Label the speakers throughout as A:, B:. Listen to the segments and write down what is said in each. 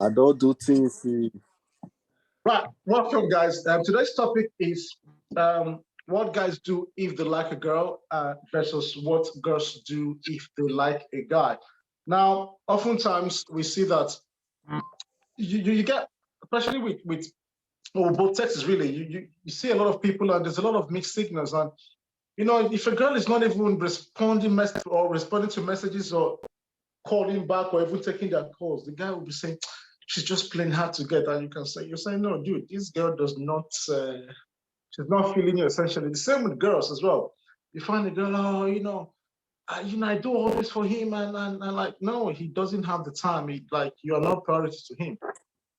A: I don't do things.
B: Right, welcome guys. Today's topic is what guys do if they like a girl versus what girls do if they like a guy. Now, oftentimes we see that you get, especially with both sexes really, you see a lot of people and there's a lot of mixed signals. And you know, if a girl is not even responding to messages or calling back or even taking their calls, the guy will be saying, she's just playing hard to get. And you're saying, no, dude, this girl does not, she's not feeling you essentially. The same with girls as well. You find a girl, oh, I do all this for him. And like, no, he doesn't have the time. You are not priority to him.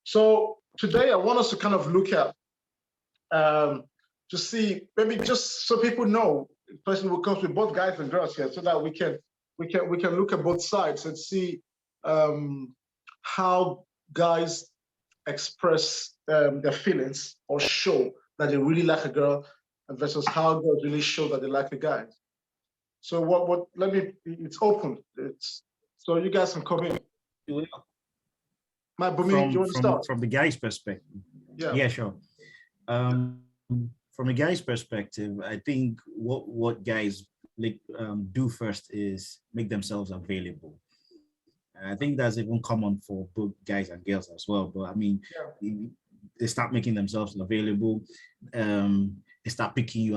B: So today I want us to kind of look at, to see, maybe just so people know, especially when it comes with both guys and girls here, so that we can look at both sides and see how guys express their feelings or show that they really like a girl versus how girls really show that they like a guy. So it's open. So you guys can come in. My Bumi, you want to start?
C: From the guy's perspective. Yeah, sure. From a guy's perspective, I think what guys do first is make themselves available. And I think that's even common for both guys and girls as well. But I mean, they start making themselves available. They start picking you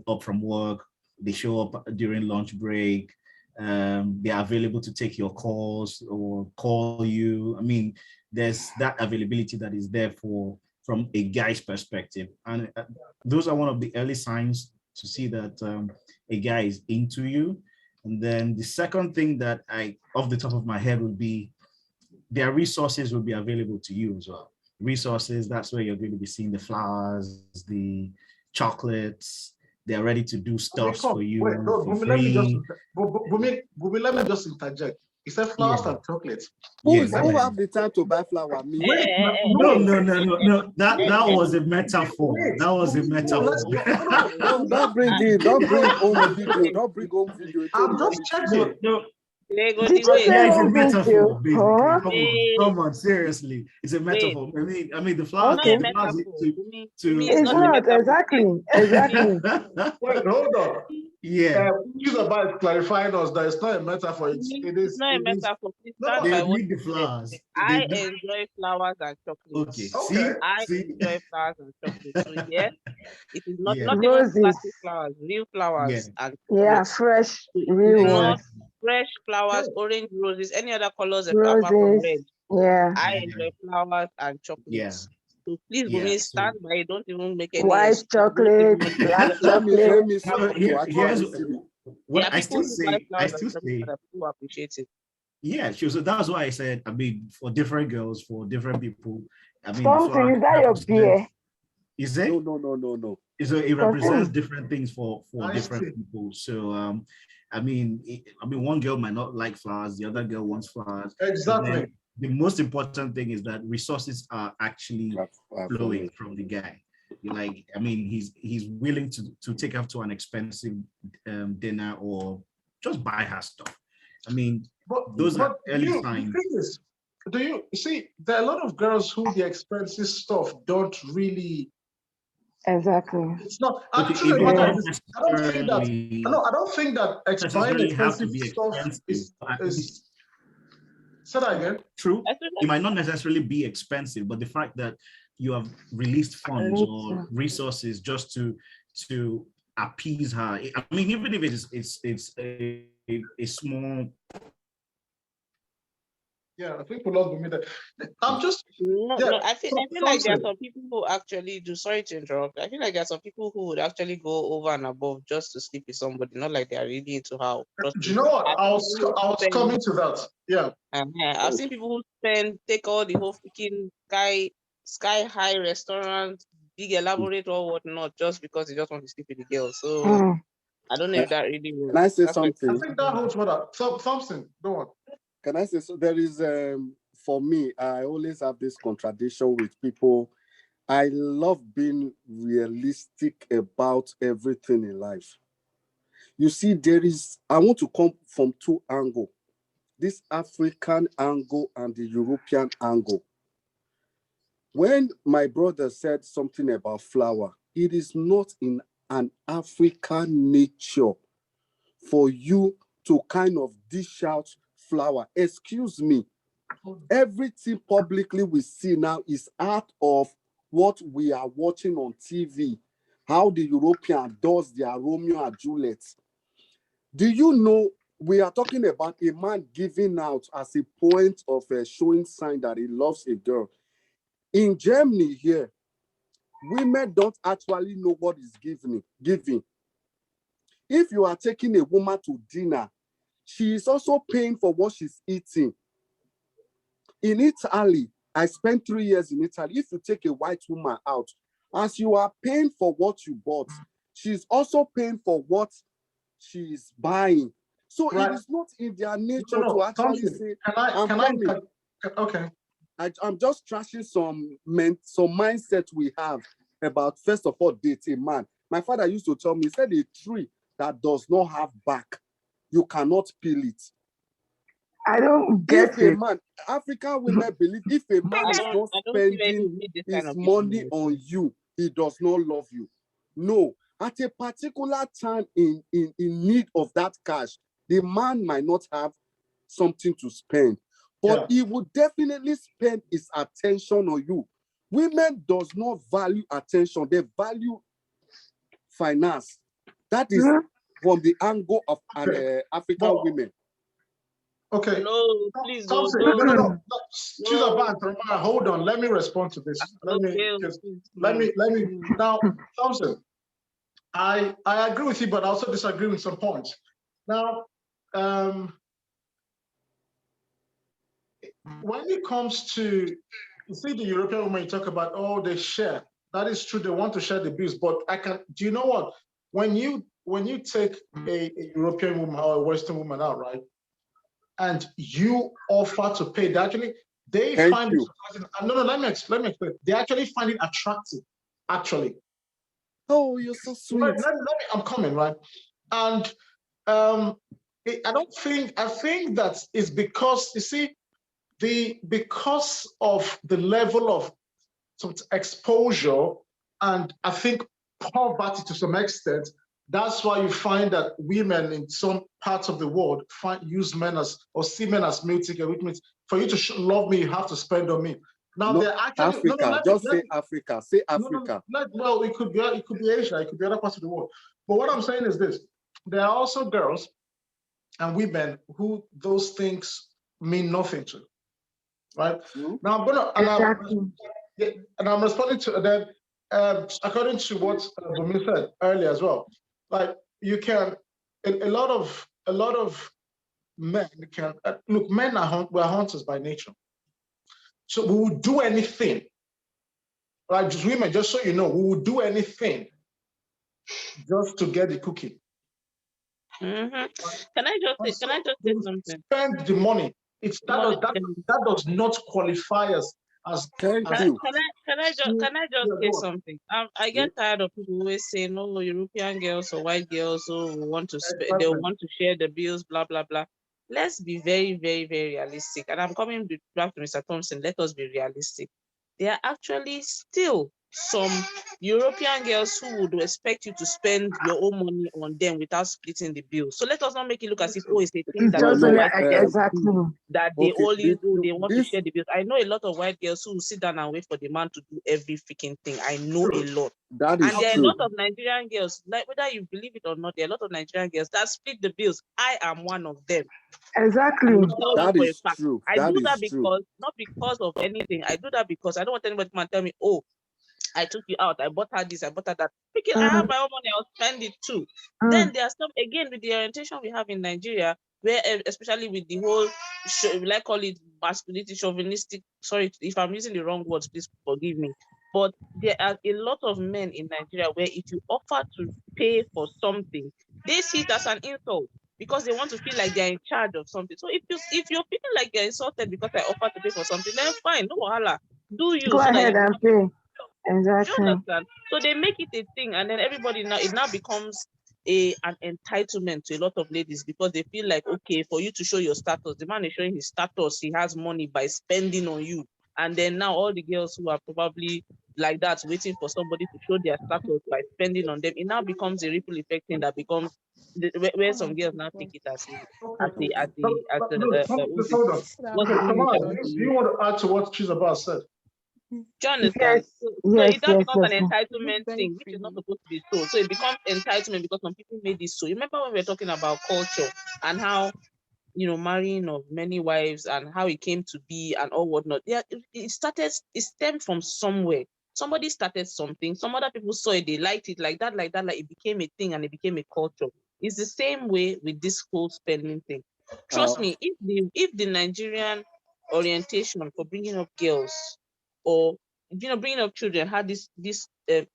C: up from work. They show up during lunch break. They are available to take your calls or call you. I mean, there's that availability that is there from a guy's perspective. And those are one of the early signs to see that a guy is into you. And then the second thing that off the top of my head, would be their resources will be available to you as well. Resources, that's where you're going to be seeing the flowers, the chocolates. They're ready to do stuff for you.
B: Wait, no,
C: for
B: let me
C: free.
B: just interject. He said flowers and chocolates.
A: Who have the time to buy flower? Me?
C: No. That was a metaphor. That was a metaphor.
A: Don't bring home video. Don't bring home video.
B: I'm just checking.
C: Yeah, it's a metaphor, basically. Come on, seriously. It's a metaphor. I mean the flowers.
D: Okay. It's not exactly.
B: Wait, hold on.
C: Yeah.
B: About clarifying us that it's not a metaphor.
D: It's not a metaphor.
C: They need the flowers.
D: I enjoy flowers and chocolates.
C: Okay.
D: I enjoy flowers and chocolates. So yes, it is not even
E: Roses.
D: plastic flowers, real flowers and
E: Fresh, real
D: not
E: ones.
D: fresh flowers, orange roses, any other colors apart from
E: Roses.
D: red.
E: Yeah.
D: I enjoy flowers and chocolates. So please, Bumi, stand by. Don't even make any
E: White chocolate, black chocolate.
C: Here's what I still say.
D: People appreciate it.
C: Yeah, sure. So that's why I said, I mean, for different girls, for different people. I mean,
E: Something, is that your beer?
C: Is it?
A: No.
C: So it represents different things for different people. So I mean, one girl might not like flowers, the other girl wants flowers.
B: Exactly.
C: The most important thing is that resources are actually flowing from the guy. Like, I mean, he's willing to take her to an expensive dinner or just buy her stuff. I mean, those are early signs.
B: Do you see, there are a lot of girls who the expensive stuff don't really.
E: Exactly.
B: It's not
C: actually.
B: I don't think that buying expensive stuff is. Say that again.
C: True. It might not necessarily be expensive, but the fact that you have released funds or resources just to appease her. I mean, even if it's a small.
B: Yeah, I think we'll not be that. I'm just.
D: I feel like there are some people who actually do. Sorry to interrupt. I feel like there are some people who would actually go over and above just to sleep with somebody, not like they are really into how.
B: Do you know what? I was coming to that. Yeah.
D: I've seen people who take all the whole freaking sky high restaurant, big elaborate or whatnot, just because they just want to sleep with the girl. So I don't know if that really works.
A: Can I say something?
B: I think that holds what something. Go on.
A: Can I say so? There is for me, I always have this contradiction with people. I love being realistic about everything in life. You see, I want to come from two angles. this African angle and the European angle. When my brother said something about flower, it is not in an African nature for you to kind of dish out flower. Excuse me. Everything publicly we see now is out of what we are watching on TV. How the European does their Romeo and Juliet. Do you know we are talking about a man giving out as a point of showing sign that he loves a girl? In Germany here, women don't actually know what is giving. If you are taking a woman to dinner, she is also paying for what she's eating. In Italy, I spent 3 years in Italy. If you take a white woman out, as you are paying for what you bought, she's also paying for what she is buying. So
B: Right.
A: it is not in their nature
B: No,
A: to actually
B: Thompson,
A: say,
B: can I, okay.
A: I'm just trashing some mindset we have about, first of all, dating man. My father used to tell me, he said, a tree that does not have back, you cannot peel it.
E: I don't
A: If
E: get
A: a
E: it.
A: man, African women believe, if a man is not
D: I don't see where he
A: spending
D: made this
A: his
D: kind of
A: money
D: issue.
A: on you, he does not love you. No, at a particular time in need of that cash, the man might not have something to spend, but he would definitely spend his attention on you. Women does not value attention, they value finance. That is from the angle of an African women.
B: Okay.
D: No, please don't.
B: No. Choose a band. Hold on. Let me respond to this. Let me now, Thompson. I agree with you, but I also disagree with some points. Now, when it comes to, you see, the European women, you talk about, oh, they share. That is true. They want to share the bills, but do you know what? When you take a European woman or a Western woman out, right, and you offer to pay, they find it surprising. No, let me explain. They actually find it attractive, actually.
A: Oh, you're so sweet.
B: Let me, I'm coming, right? And I think that is because, you see, because of the level of exposure and I think poverty to some extent, that's why you find that women in some parts of the world use men as, or see men as meal ticket, which means for you to love me, you have to spend on me. Now they're actually
A: say Africa. Say Africa.
B: Well, it could be Asia, it could be other parts of the world. But what I'm saying is this: there are also girls and women who those things mean nothing to. Right? Now I'm gonna and I'm responding to that according to what Bumi said earlier as well. Like you can, a lot of men can look. Men we're hunters by nature, so we would do anything. Like just women, just so you know, we would do anything just to get the cookie.
D: Mm-hmm. Can I just say something?
B: Spend the money. That does not qualify us as.
D: Can I just say something? I get tired of people always saying, "No, European girls or white girls who want to they want to share the bills, blah blah blah." Let's be very, very, very realistic. And I'm coming back to Mr. Thompson. Let us be realistic. There are actually still some European girls who would expect you to spend your own money on them without splitting the bill. So let us not make it look as if it's a thing that that they always do. They want to share the bills. I know a lot of white girls who will sit down and wait for the man to do every freaking thing. I know a lot.
A: That is
D: and there are a lot of Nigerian girls, like whether you believe it or not, there are a lot of Nigerian girls that split the bills. I am one of them.
E: Exactly.
A: That is true.
D: I do that because not because of anything. I do that because I don't want anybody to come and tell me, oh, I took you out, I bought her this, I bought her that. Because I have my own money, I'll spend it too. Then there's some, again, with the orientation we have in Nigeria, where especially with the whole, like call it masculinity, chauvinistic, sorry if I'm using the wrong words, please forgive me. But there are a lot of men in Nigeria where if you offer to pay for something, they see it as an insult because they want to feel like they're in charge of something. So if you're feeling like you're insulted because I offer to pay for something, then fine, no wahala. Do you
E: go ahead and pay. Exactly.
D: You understand? So they make it a thing, and then everybody now, it now becomes an entitlement to a lot of ladies because they feel like, okay, for you to show your status, the man is showing his status, he has money by spending on you. And then now all the girls who are probably like that, waiting for somebody to show their status by spending on them, it now becomes a ripple effect thing that becomes where some girls now take it as
B: Hold on.
D: what's the
B: Okay,
D: meaning
B: Tamara,
D: I want to
B: do you
D: use?
B: want to add to what Chizabar said?
D: Do you understand?
E: Yes,
D: So
E: yes,
D: it now
E: yes,
D: becomes
E: yes.
D: an
E: Yes.
D: entitlement thing, which is not supposed to be so. So it becomes entitlement because some people made it so. You remember when we were talking about culture and how marrying of many wives and how it came to be and all whatnot. Yeah, it stemmed from somewhere. Somebody started something, some other people saw it, they liked it like that, like it became a thing and it became a culture. It's the same way with this whole spending thing. Trust me, if the Nigerian orientation for bringing up girls or bringing up children had I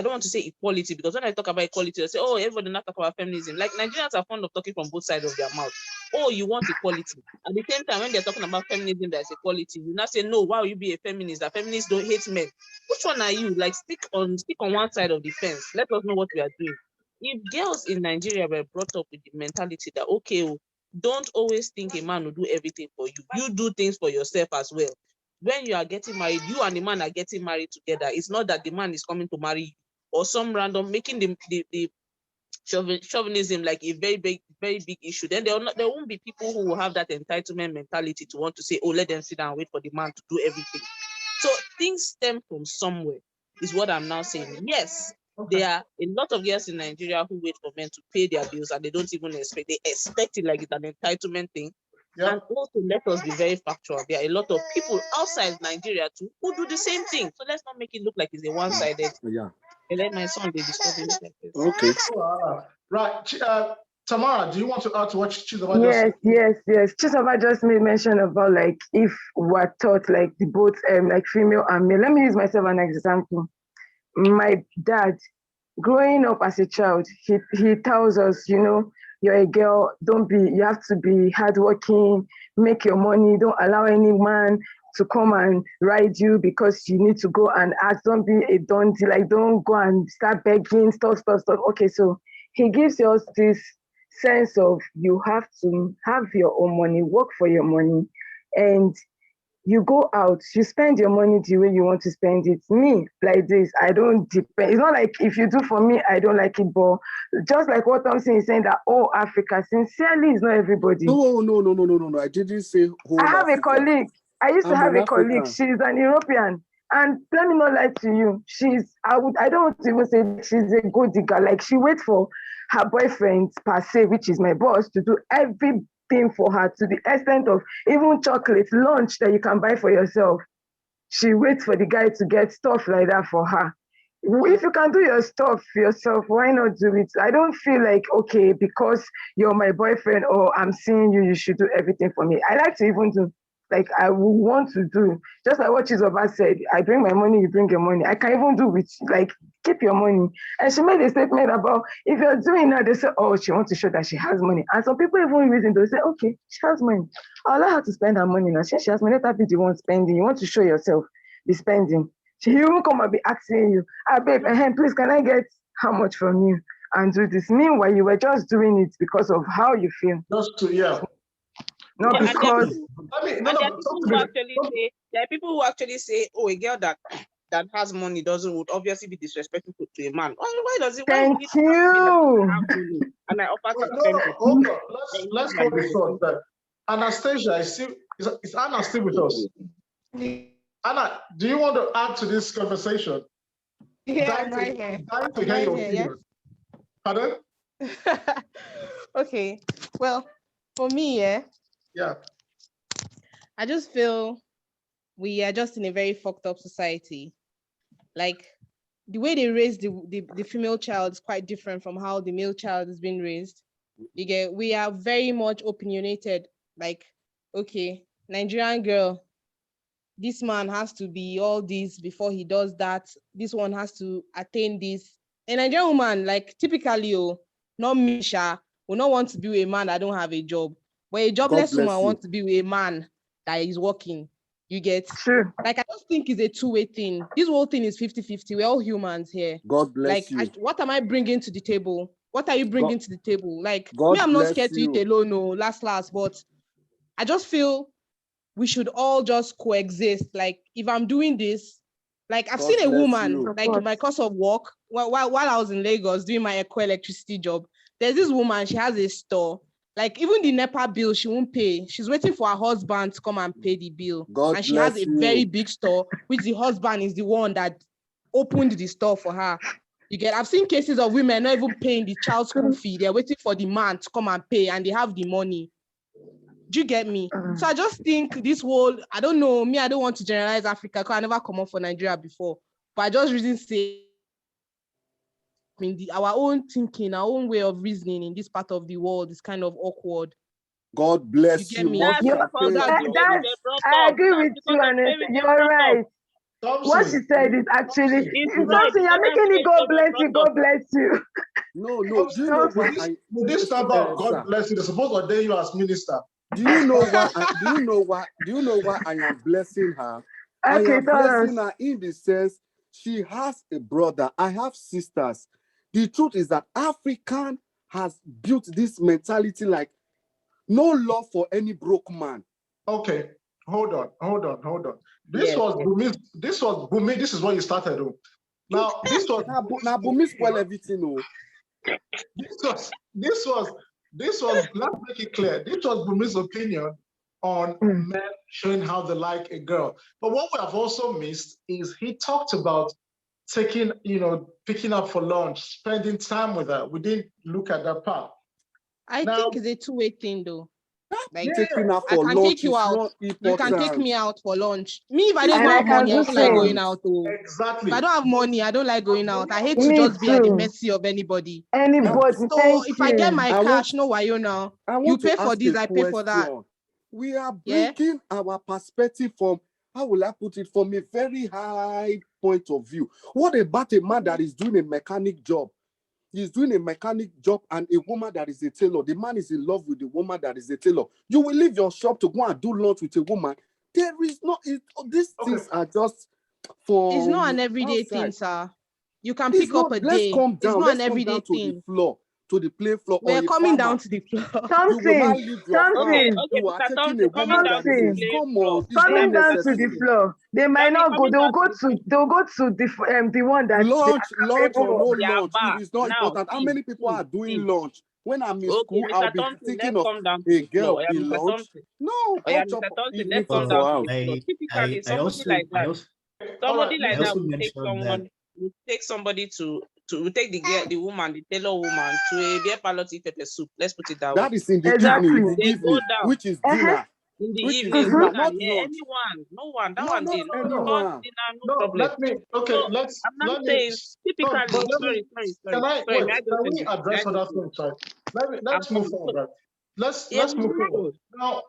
D: don't want to say equality because when I talk about equality, I say, oh, everybody not talk about feminism. Like Nigerians are fond of talking from both sides of their mouth. Oh, you want equality. At the same time, when they're talking about feminism, there's equality. You not say, no, why will you be a feminist? That feminists don't hate men. Which one are you? Like stick on one side of the fence. Let us know what we are doing. If girls in Nigeria were brought up with the mentality that, okay, don't always think a man will do everything for you. You do things for yourself as well. When you are getting married, you and the man are getting married together. It's not that the man is coming to marry you or some random making the chauvinism like a very big issue. Then there won't be people who will have that entitlement mentality to want to say, oh, let them sit down and wait for the man to do everything. So things stem from somewhere, is what I'm now saying. Yes, there are a lot of girls in Nigeria who wait for men to pay their bills and they don't even expect. They expect it like it's an entitlement thing.
B: Yeah.
D: And also, let us be very factual. There are a lot of people outside Nigeria too who do the same thing. So let's not make it look like it's a one-sided.
A: Yeah.
D: I let my son be discussing it like this.
A: Okay.
B: Right. Tamara, do you want to add to what Chizabar just
E: Yes,
B: said?
E: yes, yes. Chisova just made mention about like if we're taught like the both like female and male. Let me use myself an example. My dad, growing up as a child, he tells us, you're a girl, you have to be hardworking, make your money, don't allow any man to come and ride you because you need to go and ask, don't be a donkey, like don't go and start begging, stuff. Okay, so he gives us this sense of you have to have your own money, work for your money, and you go out, you spend your money the way you want to spend it. Me, like this, I don't depend. It's not like if you do for me, I don't like it, but just like what I'm saying is saying that, oh, Africa, sincerely, is not everybody.
A: No. I didn't say whole
E: I have a
A: Africa.
E: colleague. I used to
A: I'm
E: have
A: an
E: a colleague.
A: African.
E: She's an European. And let me not lie to you. I don't want to even say she's a gold digger. Like she waits for her boyfriend per se, which is my boss, to do everything for her to the extent of even chocolate, lunch that you can buy for yourself. She waits for the guy to get stuff like that for her. If you can do your stuff yourself, why not do it? I don't feel like, okay, because you're my boyfriend or I'm seeing you, you should do everything for me. I like to even do, like, I would want to do, just like what Chizoba said, I bring my money, you bring your money. I can even do with, like, keep your money. And she made a statement about, if you're doing that, they say, oh, she wants to show that she has money. And some people even reason, they say, okay, she has money. I'll allow her to spend her money now. Since she has money, let her be the one spending. You want to show yourself, be spending. She even come and be asking you, babe, please, can I get how much from you? And do this. Meanwhile, you were just doing it because of how you feel.
B: Just to, yeah.
E: Not
D: Yeah, and there are
E: because,
D: people,
B: I mean,
D: and there are people who actually
B: talk to me.
D: say, there are people who actually say, oh, a girl that has money would obviously be disrespectful to a man. Why does it? Why would
E: thank
D: it be that
E: you.
D: I have money and I offer to
B: No,
D: spend for
B: hold
D: you?
B: on.
D: Then you
B: Let's
D: feel like
B: hold the thought that Anastasia is Anna still with us? Anna, do you want to add to this conversation?
F: Yeah, I'm right here.
B: Dying to
F: I'm
B: hear
F: right
B: your
F: here,
B: opinion. Pardon?
F: Okay. Well, for me,
B: Yeah.
F: I just feel we are just in a very fucked up society. Like the way they raise the female child is quite different from how the male child is being raised. We are very much opinionated. Like, okay, Nigerian girl, this man has to be all this before he does that. This one has to attain this. A Nigerian woman, like typically, not me, will not want to be with a man that don't have a job. But a
A: God
F: jobless
A: bless
F: woman
A: you.
F: wants to be with a man that is working. You get?
E: True.
F: Like, I just think it's a two-way thing. This whole thing is 50-50. We're all humans here.
A: God bless
F: Like,
A: you.
F: what am I bringing to the table? What are you bringing to the table? Like,
A: God
F: me, I'm not
A: bless
F: scared to eat
A: you.
F: alone, no, last, but I just feel we should all just coexist. Like, if I'm doing this, like, I've
A: God
F: seen a
A: bless
F: woman,
A: you.
E: Of
F: like, in my
E: course.
F: course of work, while I was in Lagos doing my electricity job, there's this woman, she has a store. Like, even the NEPA bill, she won't pay. She's waiting for her husband to come and pay the bill.
A: God
F: And she has
A: bless
F: a very
A: you.
F: big store, which the husband is the one that opened the store for her. You get, I've seen cases of women not even paying the child school fee. They're waiting for the man to come and pay, and they have the money. Do you get me? So I just think this whole, I don't know, me, I don't want to generalize Africa because I never come up for Nigeria before. But I just reason say, I mean, our own thinking, our own way of reasoning in this part of the world is kind of awkward.
A: God
F: You
A: bless
F: get
A: you.
F: me?
A: What
D: That's
A: you
E: You
A: are
D: because
A: saying
D: of
E: that,
D: the
A: is
D: way we
E: that
D: were brought
E: I
D: up.
E: agree
D: That's
E: with
D: because
E: you,
D: of the way
E: and
D: we were
E: you're
D: brought up.
E: right. What she
B: Thompson,
E: said is actually
D: It's
E: it's
D: right
E: something
D: because
E: you're
D: that's the
E: making
D: way
E: it. God
D: we were
E: bless you.
D: brought up.
E: God bless you.
A: no. Do you know
B: Thompson,
A: why
E: Thompson.
B: with this number of God
A: sir?
B: bless you, they're supposed to ordain you as minister.
A: Do you know why? Do you know why I am blessing her? I
E: Okay,
A: am
E: tell us.
A: blessing her in the sense she has a brother. I have sisters. The truth is that African has built this mentality like no love for any broke man.
B: Okay, hold on. This
D: Yes,
B: was
D: yes.
B: Bumi. This was Bumi. This is what you started with. Now, this was
A: Now, Bumi spoil everything. Oh.
B: this was. Let's make it clear. This was Bumi's opinion on
E: Mm.
B: men showing how they like a girl. But what we have also missed is he talked about taking, picking up for lunch, spending time with her. We didn't look at that part.
F: I
B: Now,
F: think it's a two-way thing though. Like,
B: yeah,
A: Taking her
F: I
A: for
F: can take
A: lunch
F: you
A: is
F: out.
A: not
F: You can take
A: important.
F: me out for lunch. Me, if I
A: It's
F: don't even
E: And I
A: not
F: have
E: can
F: money, I
E: do
F: don't like
E: same.
F: going
A: important.
F: out. Oh.
B: exactly.
F: If I don't have money, I don't like going out. I hate to
E: Me
F: just be at the
E: too.
F: mercy of anybody.
E: Anybody,
F: So
E: thank
F: if I get
E: you.
F: my
A: I want
F: cash, no why you now.
A: I
F: You
A: want to
F: pay for
A: ask
F: this,
A: a
F: I pay for that.
A: question. We are
F: Yeah.
A: bringing our perspective from, how will I put it, from a very high point of view. What about a man that is doing a mechanic job? He's doing a mechanic job and a woman that is a tailor. The man is in love with the woman that is a tailor. You will leave your shop to go and do lunch with a woman. There is not, these
B: Okay.
A: things are just for
F: It's not an everyday thing,
A: outside.
F: sir. You can
A: It's
F: pick up
A: not,
F: a
A: let's
F: day.
A: come
F: It's
A: down.
F: not an
A: Let's come
F: everyday
A: down to the
F: thing.
A: floor, to the playing floor, or
F: We're
A: a
F: coming down
A: farmer.
F: to the floor.
A: You will not
E: Something,
A: leave your farm.
E: something,
D: Okay,
A: You are
D: Mr.
A: taking a
D: Thompson, coming
A: woman
D: down
A: that
D: to
A: is
D: the
A: a,
E: something.
D: playing
A: come
D: floor.
A: on, it's not
E: Coming
D: Yes,
E: down
D: Mr.
E: to the
A: necessary.
D: Thompson.
E: floor. They might
D: Yami,
E: not go.
D: coming down to the playing
E: They'll go to the one that they
A: Lunch
E: are
A: or
E: capable
A: no
E: of.
D: their
A: lunch, it
D: bar.
A: is not
D: Now,
A: important. How
D: see,
A: many people
D: see,
A: are doing
D: see.
A: lunch? When I'm in
D: Okay,
A: school, I'll
D: Mr.
A: be
D: Thompson,
A: thinking
D: let's
A: of
D: come down to
A: a
D: the floor.
A: girl
D: Yeah,
A: in
D: Mr.
A: lunch.
D: Thompson.
A: No,
D: Oh yeah,
A: come chop
D: Mr. Thompson, let's
A: evening
D: come
A: food
C: Uh,
D: down
A: for
D: to
A: house.
D: the floor. Typically,
C: I
D: somebody
C: also
D: like
C: I
D: that,
C: also
B: All right.
D: somebody like
C: I
D: that
C: also
D: would take
C: mentioned that.
D: someone, would take somebody would take the girl, the woman, the tailor woman to a beer parlor to eat pepper soup. Let's put it that way.
A: That is in the
D: Now,
A: evening,
E: Exactly.
D: they go down
A: which is
E: Uh-huh.
A: dinner,
D: in the
A: which is
D: evening,
A: dinner,
E: Mm-hmm.
D: dinner.
A: not
D: Yeah,
A: lunch.
D: anyone, no one, that
A: No,
D: one
A: not
D: day, lunch,
A: anyone.
D: dinner, no
B: No,
D: problem.
B: okay,
D: So I'm not
B: let me,
D: saying
B: no, but
D: typically,
B: let me, can I,
D: sorry,
B: wait,
D: may I go
B: can we
D: finish? May I
B: address
D: go
B: other
D: finish?
B: things, right?
D: I'm
B: Let's move
D: coming. So,
B: forward, right?
D: yeah,
B: Let's
D: we
B: move
D: move
B: forward.
D: on.
B: Now,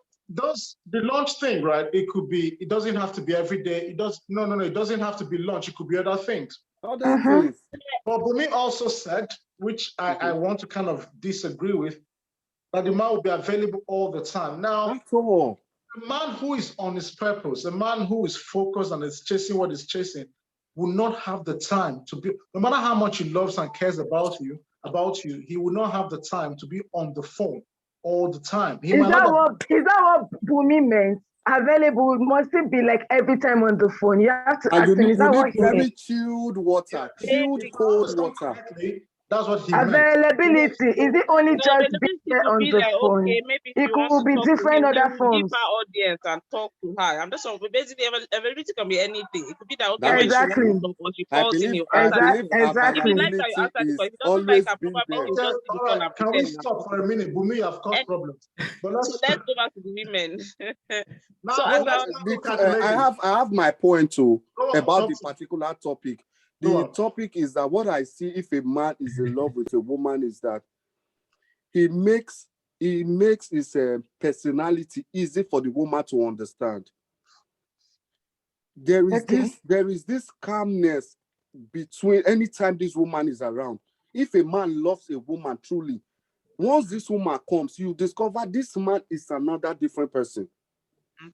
B: the lunch thing, right? It doesn't have to be every day. No, it doesn't have to be lunch. It could be other things.
A: Other
E: Mm-hmm.
A: things.
B: But Bumi also said, which I want to kind of disagree with, that the man will be available all the time. Now,
A: That's all.
B: a man who is on his purpose, a man who is focused and is chasing what he's chasing, will not have the time to be, no matter how much he loves and cares about you, he will not have the time to be on the phone all the time. He
E: Is
B: might not
E: that
B: have,
E: what Bumi meant? Available must it be like every time on the phone? You have to
A: And
E: ask him. Is
A: you
E: that
A: need
E: what he meant?
A: very chilled water, chilled
B: if I
A: cold
B: understand
A: water.
B: correctly, that's what he meant. Yes.
E: Availability is it only
D: The
E: just being
D: availability
E: there
D: could
E: on
D: be
E: the
D: like,
E: phone?
D: okay, maybe
E: It
D: she wants
E: could
D: to
E: be
D: talk to
E: different
D: him, then
E: other
D: we'll give
E: forms.
D: her audience and talk to her. I'm just saying, basically, availability can be anything. It could be that, okay,
A: That
D: when
A: is,
D: she wants to
E: Exactly.
D: talk or she calls in, he'll
A: I
D: answer the
A: believe
D: call. If he
E: Exactly.
D: likes her, you
A: availability
D: answer the call.
A: is
D: If he doesn't like
A: always
D: her,
A: been
D: probably
A: there.
D: he'll
B: Okay,
D: just see the
B: all
D: call
B: right.
D: and
B: Can we
D: pretend.
B: stop for a minute? Bumi have caused
D: And
B: problems. But
D: so let's go back to the women. So
B: now
A: No,
D: about,
B: let's look at the ladies.
A: I have my point too
B: Go on,
A: about the
B: Thompson.
A: particular topic.
B: Go
A: The
B: on.
A: topic is that what I see if a man is in love with a woman is that he makes his personality easy for the woman to understand. There is
E: Okay.
A: this calmness between anytime this woman is around. If a man loves a woman truly, once this woman comes, you discover this man is another different person.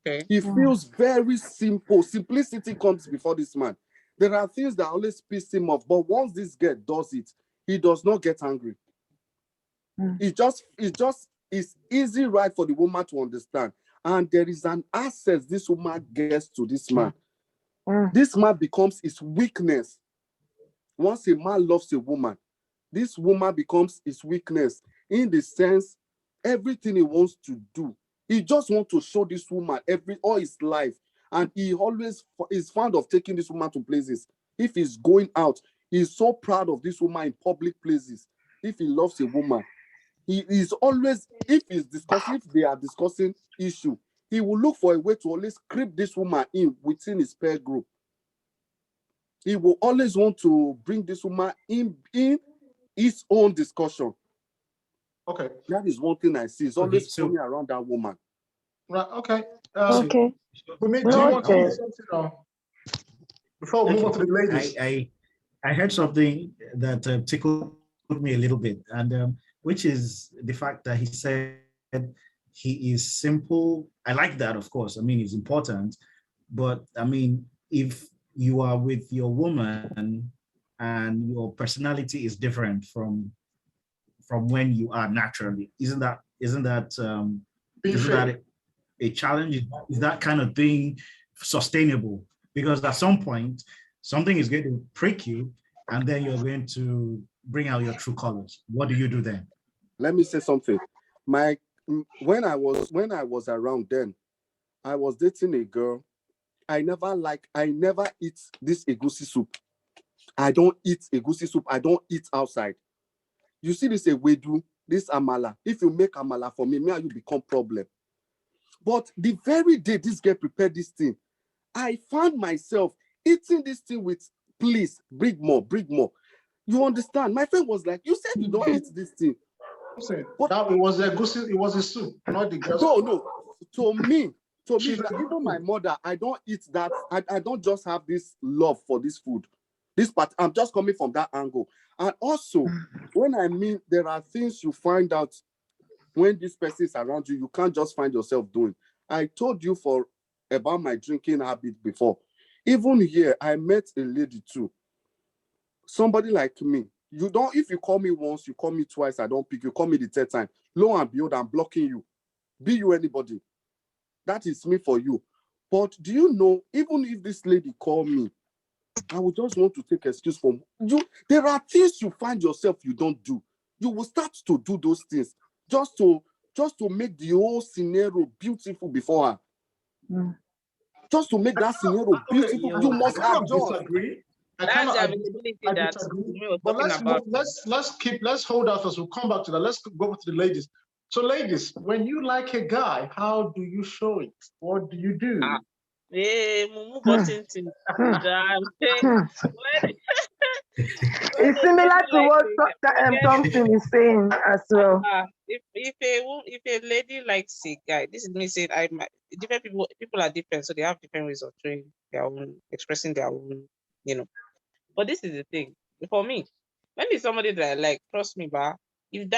D: okay.
A: He feels very simple. Simplicity comes before this man. There are things that always piss him off, but once this girl does it, he does not get angry. It's easy right for the woman to understand. And there is an access this woman gets to this man. This man becomes his weakness. Once a man loves a woman, this woman becomes his weakness in the sense everything he wants to do. He just wants to show this woman all his life. And he always is fond of taking this woman to places. If he's going out, he's so proud of this woman in public places. If he loves a woman, he is always, if they are discussing issue, he will look for a way to always creep this woman in within his peer group. He will always want to bring this woman in his own discussion.
B: Okay.
A: That is one thing I see. It's always coming around that woman.
B: Right. Okay.
E: Okay.
B: Do you want to say something before we move on to the ladies?
C: I heard something that tickled me a little bit, and which is the fact that he said he is simple. I like that, of course. I mean, it's important, but I mean, if you are with your woman and your personality is different from when you are naturally, isn't that a challenge? Is that kind of thing sustainable? Because at some point, something is going to prick you, and then you're going to bring out your true colors. What do you do then?
A: Let me say something. When I was around then, I was dating a girl. I never eat this egusi soup. I don't eat egusi soup. I don't eat outside. You see this ewedu, this amala. If you make amala for me and you become problem. But the very day this girl prepared this thing, I found myself eating this thing with, please, bring more, bring more. You understand? My friend was like, you said you don't eat this thing.
B: But that it was a soup, not the girl.
A: No. To me, like, even my mother, I don't eat that. I don't just have this love for this food. This part, I'm just coming from that angle. And also, when I mean there are things you find out when this person is around you can't just find yourself doing. I told you about my drinking habit before. Even here, I met a lady too. Somebody like me. If you call me once, you call me twice, I don't pick. You call me the third time. Lo and behold, I'm blocking you. Be you anybody. That is me for you. But do you know, even if this lady call me, I would just want to take excuse from you. There are things you find yourself you don't do. You will start to do those things just to make the whole scenario beautiful before her. Just to make that scenario beautiful, you must adjust.
B: I disagree. But let's hold out as we'll come back to that. Let's go to the ladies. So, ladies, when you like a guy, how do you show it? What do you do?
E: It's similar to what Thompson is saying as well.
D: If a lady likes a guy, this is me saying different people are different, so they have different ways of showing their own, expressing their own, But this is the thing. For me, when it's somebody that I like, trust me, if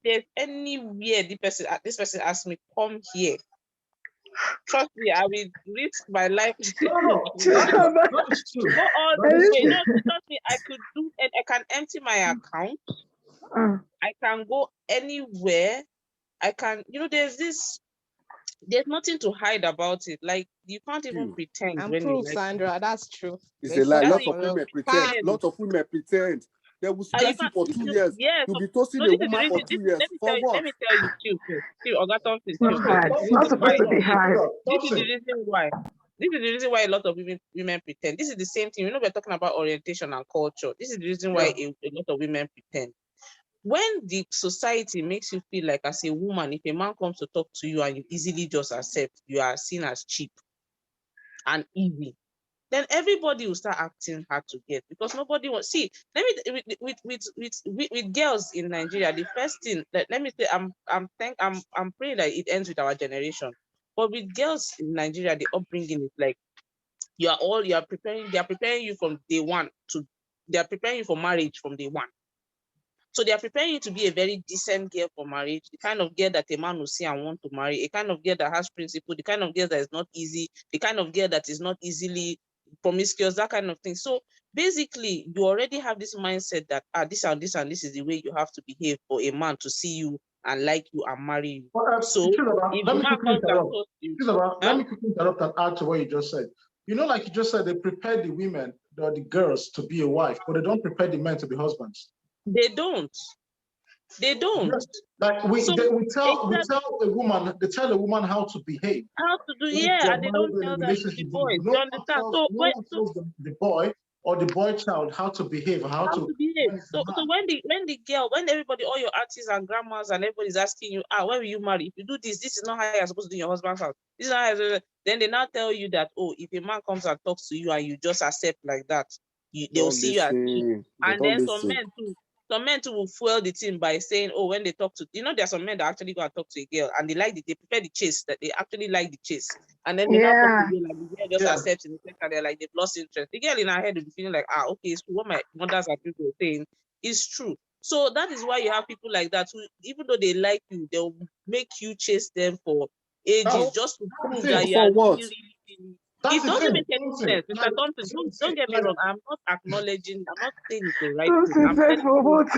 D: there's anywhere this person asks me, come here. Trust me, I will risk my life.
B: No. Go all
D: the way. No, trust me, I could do it. I can empty my account. I can go anywhere. I can, there's nothing to hide about it. Like, you can't even pretend.
F: And prove, Sandra, that's true.
A: It's a lie. Lot of women pretend. They will stress you for 2 years.
D: Yes.
A: You'll be toasting a woman for 2 years. For what?
D: Let me tell you,
E: It's not supposed to be hard.
D: This is the reason why. This is the reason why a lot of women pretend. This is the same thing. We're talking about orientation and culture. This is the reason why a lot of women pretend. When the society makes you feel like, as a woman, if a man comes to talk to you and you easily just accept, you are seen as cheap and easy, then everybody will start acting hard to get, because nobody wants. See, with girls in Nigeria, the first thing that, let me say, I'm praying that it ends with our generation. But with girls in Nigeria, the upbringing is like, they are preparing you from day one they are preparing you for marriage from day one. So they are preparing you to be a very decent girl for marriage, the kind of girl that a man will see and want to marry, a kind of girl that has principle, the kind of girl that is not easy, the kind of girl that is not easily, promiscuous, that kind of thing. So basically, you already have this mindset that this and this and this is the way you have to behave for a man to see you and like you and marry you. So if
B: let
D: the
B: me
D: man
B: quickly
D: comes and
B: interrupt.
D: talks to you,
B: Let me quickly interrupt and add to what you just said. You know, like you just said, they prepare the women or the girls to be a wife, but they don't prepare the men to be husbands.
D: they don't. They don't.
B: Yes. Like we
D: So
B: tell
D: exactly
B: they tell a woman how to behave.
D: how to do,
B: If
D: yeah,
B: they're
D: and they
B: married
D: don't
B: in a
D: tell that to the
B: relationship,
D: boys.
B: no
D: You
B: one
D: understand?
B: tells,
D: So
B: no
D: when
B: one tells the boy or the boy child how to behave, how
D: to
B: to
D: behave.
B: manage the
D: So
B: man.
D: when the girl, when everybody, all your aunties and grandmas and everybody's asking you, when will you marry? If you do this is not how you're supposed to do in your husband's house. This is how then they now tell you that, oh, if a man comes and talks to you and you just accept like that, they'll
A: Don't
D: see you as cheap.
A: listen. They
D: And
A: don't
D: then
A: listen.
D: some men too will fuel the team by saying, oh, when they talk to, there are some men that actually go and talk to a girl and they prefer the chase, that they actually like the chase. And then they now talk to
E: Yeah.
D: the girl and the girl just accepts it and they're like, they've lost interest. The girl in her head will be feeling like, okay, it's true. What my mothers and people are saying is true. So that is why you have people like that who, even though they like you, they'll make you chase them for ages just to prove that you are
A: For
D: really,
A: what?
D: really, really.
B: That's
D: It
B: the
D: doesn't
B: thing.
D: make any sense. Mr. Thompson, don't get me
B: Like,
D: wrong. I'm not acknowledging, I'm not saying it's the right
E: Don't
D: thing. I'm
E: say
D: telling
E: for
D: you,
E: what?
D: are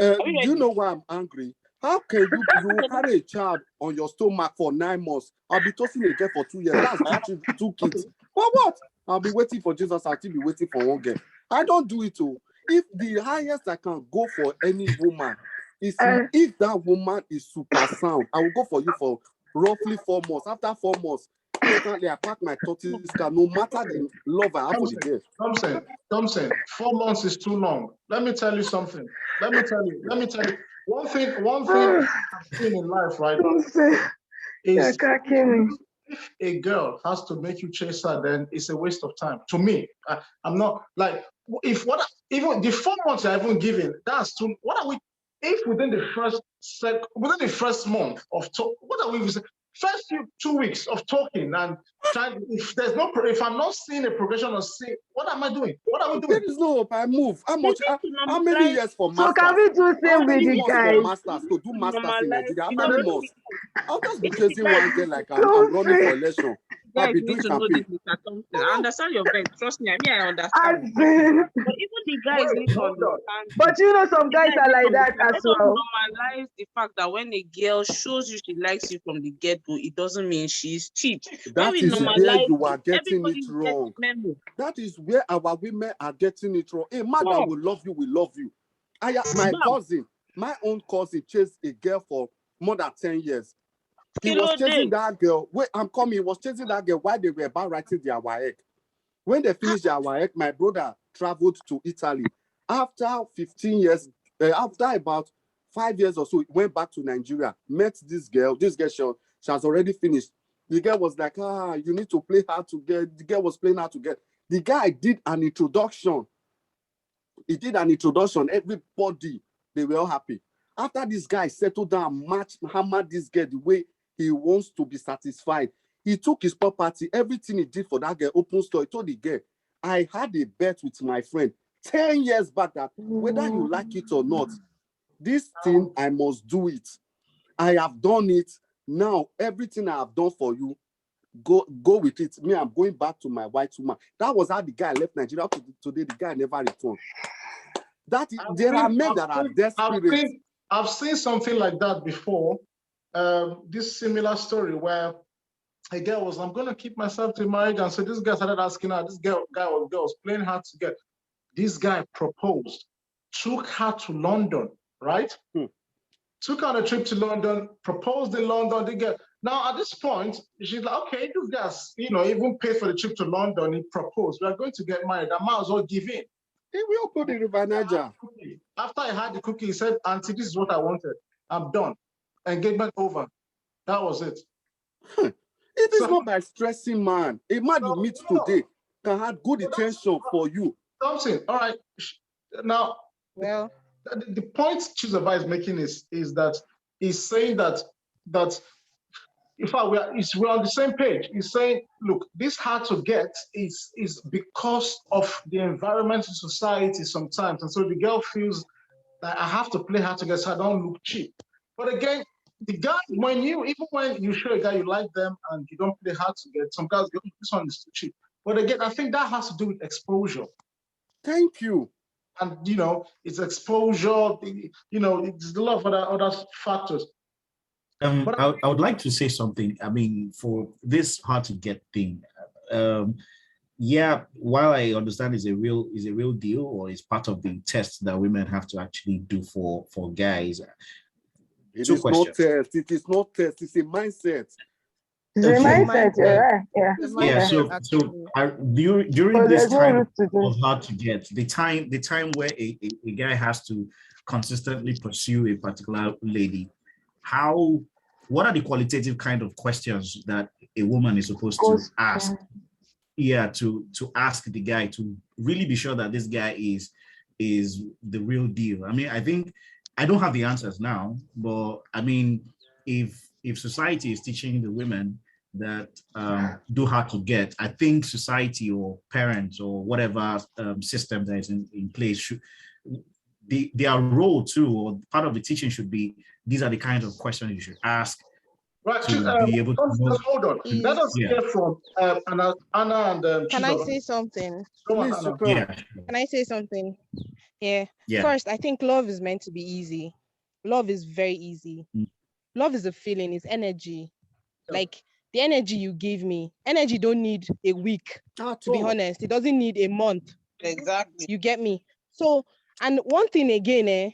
D: we
A: Do you
D: ready?
A: know why I'm angry? How can you carry a child on your stomach for 9 months? I'll be tossing a girl for 2 years. That's two kids. For what? I'll be waiting for Jesus. I'll still be waiting for one girl. I don't do it too. If the highest I can go for any woman is if that woman is super sound, I will go for you for roughly 4 months. After 4 months, instantly I pack my tortoise car, no matter the love I have for the girl.
B: Thompson, 4 months is too long. Let me tell you something. Let me tell you. One thing I've seen in life, right,
E: Don't say. You're
B: is
E: cracking me.
B: if a girl has to make you chase her, then it's a waste of time. To me, I'm not like even the 4 months you're even giving, that's too. What are we? If within the first month of talk, what are we? First 2 weeks of talking and trying. If I'm not seeing a progression or see, what am I doing? What are we doing?
A: There is no hope. I move. How
D: They
A: much?
D: need to
A: How many
D: normalize.
A: years for
E: So can
A: masters?
E: we do
A: How
E: same with
A: many
E: the
A: months for
E: guys?
A: masters to do masters in
D: Normalize
A: Nigeria? How
D: because
A: many
D: even
A: months? I'll just be
D: even the
A: chasing
D: guys
A: one
D: need
A: girl
D: to
A: like I'm
E: Don't
A: running for
E: say.
A: election. I'll
D: guys
A: be
D: need
A: doing
D: to know this,
A: campaign.
D: Mr. Thompson. I understand your bet. Trust me, I
E: As
D: understand.
E: in,
D: But even the guys
B: Wait,
D: need to
B: hold on.
D: understand this.
E: but you know some
D: The
E: guys
D: guys
E: are
D: need to
E: like that
D: understand.
E: as
D: Let us
E: well.
D: normalize the fact that when a girl shows you she likes you from the get-go, it doesn't mean she's cheap. When
A: That
D: we
A: is where
D: normalize
A: you
D: it,
A: are getting it
D: everybody will get
A: wrong.
D: the memo.
A: That is where our women are getting it wrong. A man that
D: Bam,
A: will love you will love you.
D: bam,
A: My own cousin chased a girl for more than 10 years. He was
D: kilo
A: chasing
D: day.
A: that girl. Wait, I'm coming. He was chasing that girl while they were about writing their WAEC. When they finished their WAEC, my brother traveled to Italy. After 15 years, after about 5 years or so, he went back to Nigeria, met this girl. This girl, she has already finished. The girl was like, you need to play hard to get. The girl was playing hard to get. The guy did an introduction. He did an introduction. Everybody, they were all happy. After this guy settled down, hammered this girl the way he wants to be satisfied. He took his property, everything he did for that girl, open store. He told the girl, I had a bet with my friend 10 years back that whether you like it or not, this thing, I must do it. I have done it. Now, everything I have done for you, go with it. Me, I'm going back to my white woman. That was how the guy left Nigeria. Today, the guy never returned. There are men that are desperate.
B: I've seen something like that before. This similar story where a girl was, I'm going to keep myself to marriage. And so this guy started asking her, this guy was playing hard to get. This guy proposed, took her to London, right? Took her on a trip to London, proposed in London. They get now at this point, she's like, okay, this guy's, even paid for the trip to London. He proposed. We are going to get married. I might as well give in.
A: He will go to River Niger.
B: After I had the cookie, he said, Auntie, this is what I wanted. I'm done. Engagement over. That was it.
A: It is not by stressing, man. A man you meet today can have good intention for you.
B: Something. All right. Now,
F: Well,
B: the point Chizoba is making is that he's saying that in fact we're on the same page. He's saying, look, this hard to get is because of the environment in society sometimes, and so the girl feels that I have to play hard to get so I don't look cheap. But again, the guy, even when you show a guy you like them and you don't play hard to get, some guys go, this one is too cheap. But again, I think that has to do with exposure.
A: Thank you.
B: And it's exposure. It's a lot of other factors. But
C: I would like to say something. I mean, for this hard to get thing, yeah, while I understand is a real deal, or is part of the test that women have to actually do for guys.
A: It
C: Two
A: is
C: questions.
A: not test. It is not test. It's a mindset.
E: It's a
C: Okay.
E: mindset, right? Yeah.
F: It's
C: Yeah,
F: mindset,
C: so during
E: But
C: this
E: there's no
C: time
E: route to
C: of
E: this.
C: hard to get, the time where a guy has to consistently pursue a particular lady, what are the qualitative kind of questions that a woman is supposed to ask? Yeah, to ask the guy to really be sure that this guy is the real deal. I mean, I think I don't have the answers now, but I mean, if society is teaching the women that do hard to get, I think society or parents or whatever system that is in place should their role too, or part of the teaching should be these are the kinds of questions you should ask
B: right,
C: to be able to know.
B: hold on. Let us hear from Anna and
F: Can I
B: Chizoba.
F: say something?
B: Go on,
A: Please, you
B: Anna.
A: can.
C: Yeah,
F: Can I say something? Yeah.
C: yeah.
F: First, I think love is meant to be easy. Love is very easy.
C: Mm.
F: Love is a feeling, it's energy.
B: Yeah.
F: Like the energy you give me, energy don't need a week,
A: At
F: to be
A: all.
F: honest. It doesn't need a month.
D: Exactly.
F: You get me? So, and one thing again,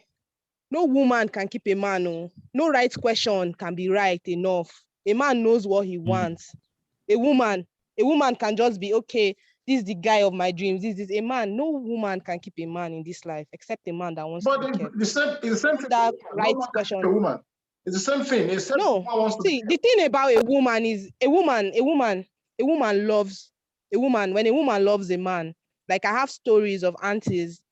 F: no woman can keep a man. Oh. No right question can be right enough. A man knows what he wants. A woman can just be, okay, this is the guy of my dreams. This is a man. No woman can keep a man in this life except a man that wants to
B: But
F: be kept.
B: the same thing.
F: That right
B: No man can
F: question.
B: keep a woman. It's the same thing. Except
F: No,
B: woman wants to
F: see, the thing about a woman is a woman loves a woman. When a woman loves a man, like I have stories of aunties.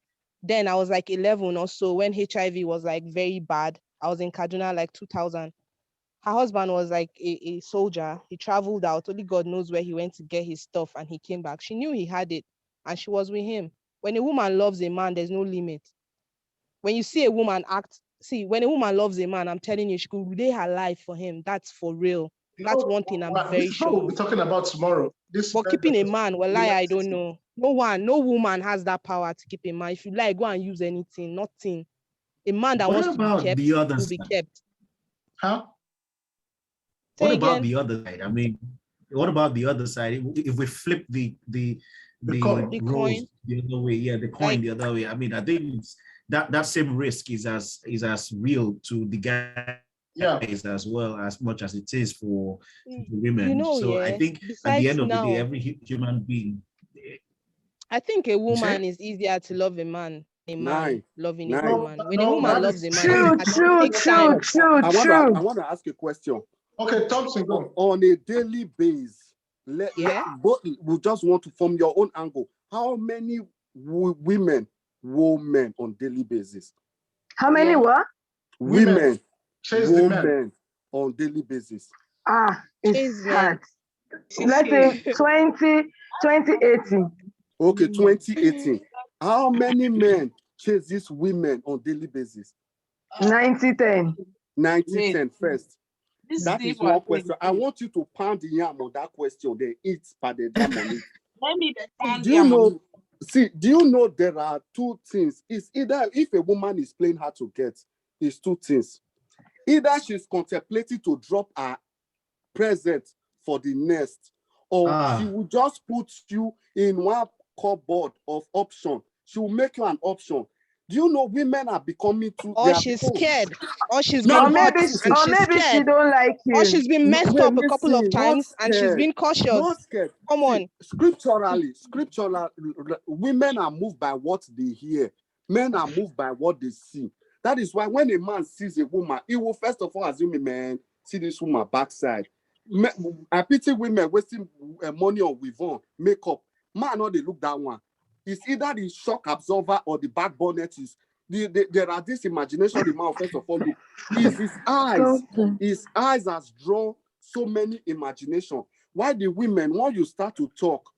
F: Then I was like 11 or so when HIV was like very bad. I was in Kaduna like 2000. Her husband was like a soldier. He traveled out. Only God knows where he went to get his stuff and he came back. She knew he had it and she was with him. When a woman loves a man, there's no limit. When you see a woman when a woman loves a man, I'm telling you, she could lay her life for him. That's for real. That's one thing I'm very
B: This is what we'll
F: sure
B: be
F: of.
B: talking about tomorrow.
F: But keeping a man, well, I don't know. No woman has that power to keep a man. If you like, go and use anything, nothing. A man that
C: What
F: wants to be
C: about
F: kept
C: the other
F: will be
C: side?
F: kept.
B: Huh?
C: What
F: Say
C: about
F: again.
C: the other side? I mean, what about the other side? If we flip the
B: coin.
F: The
C: roles
F: coin.
C: the other way, yeah, the coin
F: Like,
C: the other way. I mean, I think it's, that same risk is as real to the guys as well as much as it is for the women. So I think at the
F: besides
C: end of the day,
F: now,
C: every human being.
F: I think a woman
C: say?
F: is easier to love a man loving a
A: Nine.
F: woman. When a
B: No,
F: woman
B: that
F: loves
B: is
F: a man,
E: True,
F: it
E: true,
F: takes
E: true,
F: time.
E: true,
A: I
E: true.
A: want to ask a question.
B: Okay, Thompson, go.
A: On a daily basis, but we just want to from your own angle. How many women on daily basis?
E: How many
F: Yeah.
E: what?
A: Women
B: Chase the men.
A: on daily basis.
E: It's
F: Chase men.
E: hard. Let's say 2080.
A: Okay, 2018. How many men chase these women on daily basis?
E: 90-10.
A: 90-10 first.
D: This
A: That is one question. I want you to pound the yam on that question. They eat per the damn on it.
D: Let me pound
A: Do you know? See, do you know there are two things? It's either if a woman is playing hard to get, it's two things. Either she's contemplating to drop her present for the nest, or she will just put you in one cupboard of option. She will make you an option. Do you know women are becoming too?
F: Or she's scared. Or she's
A: No,
F: been hot and
E: Or
F: she's
E: maybe she
F: scared.
E: don't like you.
F: Or she's been messed up a couple of times and she's been cautious.
A: Not scared.
F: Come on.
A: Scripturally, women are moved by what they hear. Men are moved by what they see. That is why when a man sees a woman, he will first of all assume, man, see this woman backside. I pity women wasting money on weave-on, makeup. Man, no, they look that one. It's either the shock absorber or the back bonnet is. There are this imagination the man first of all look. Is his eyes. His eyes has drawn so many imagination. Why the women, when you start to talk,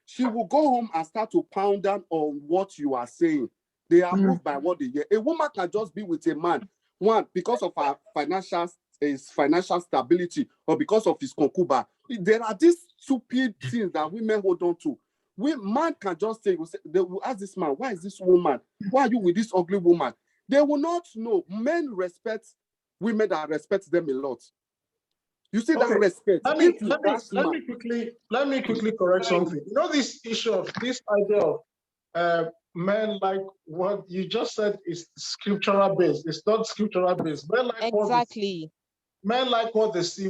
A: she will go home and start to pound down on what you are saying. They are moved by what they hear. A woman can just be with a man, one, because of her financial stability or because of his concuba. There are these stupid things that women hold on to. Man can just say, they will ask this man, why is this woman? Why are you with this ugly woman? They will not know. Men respect women that respect them a lot. You see that respect.
B: Let me quickly correct something. You know, this issue of this idea of men like what you just said is scriptural based. It's not scriptural based. Men like
F: exactly.
B: Men like what they see.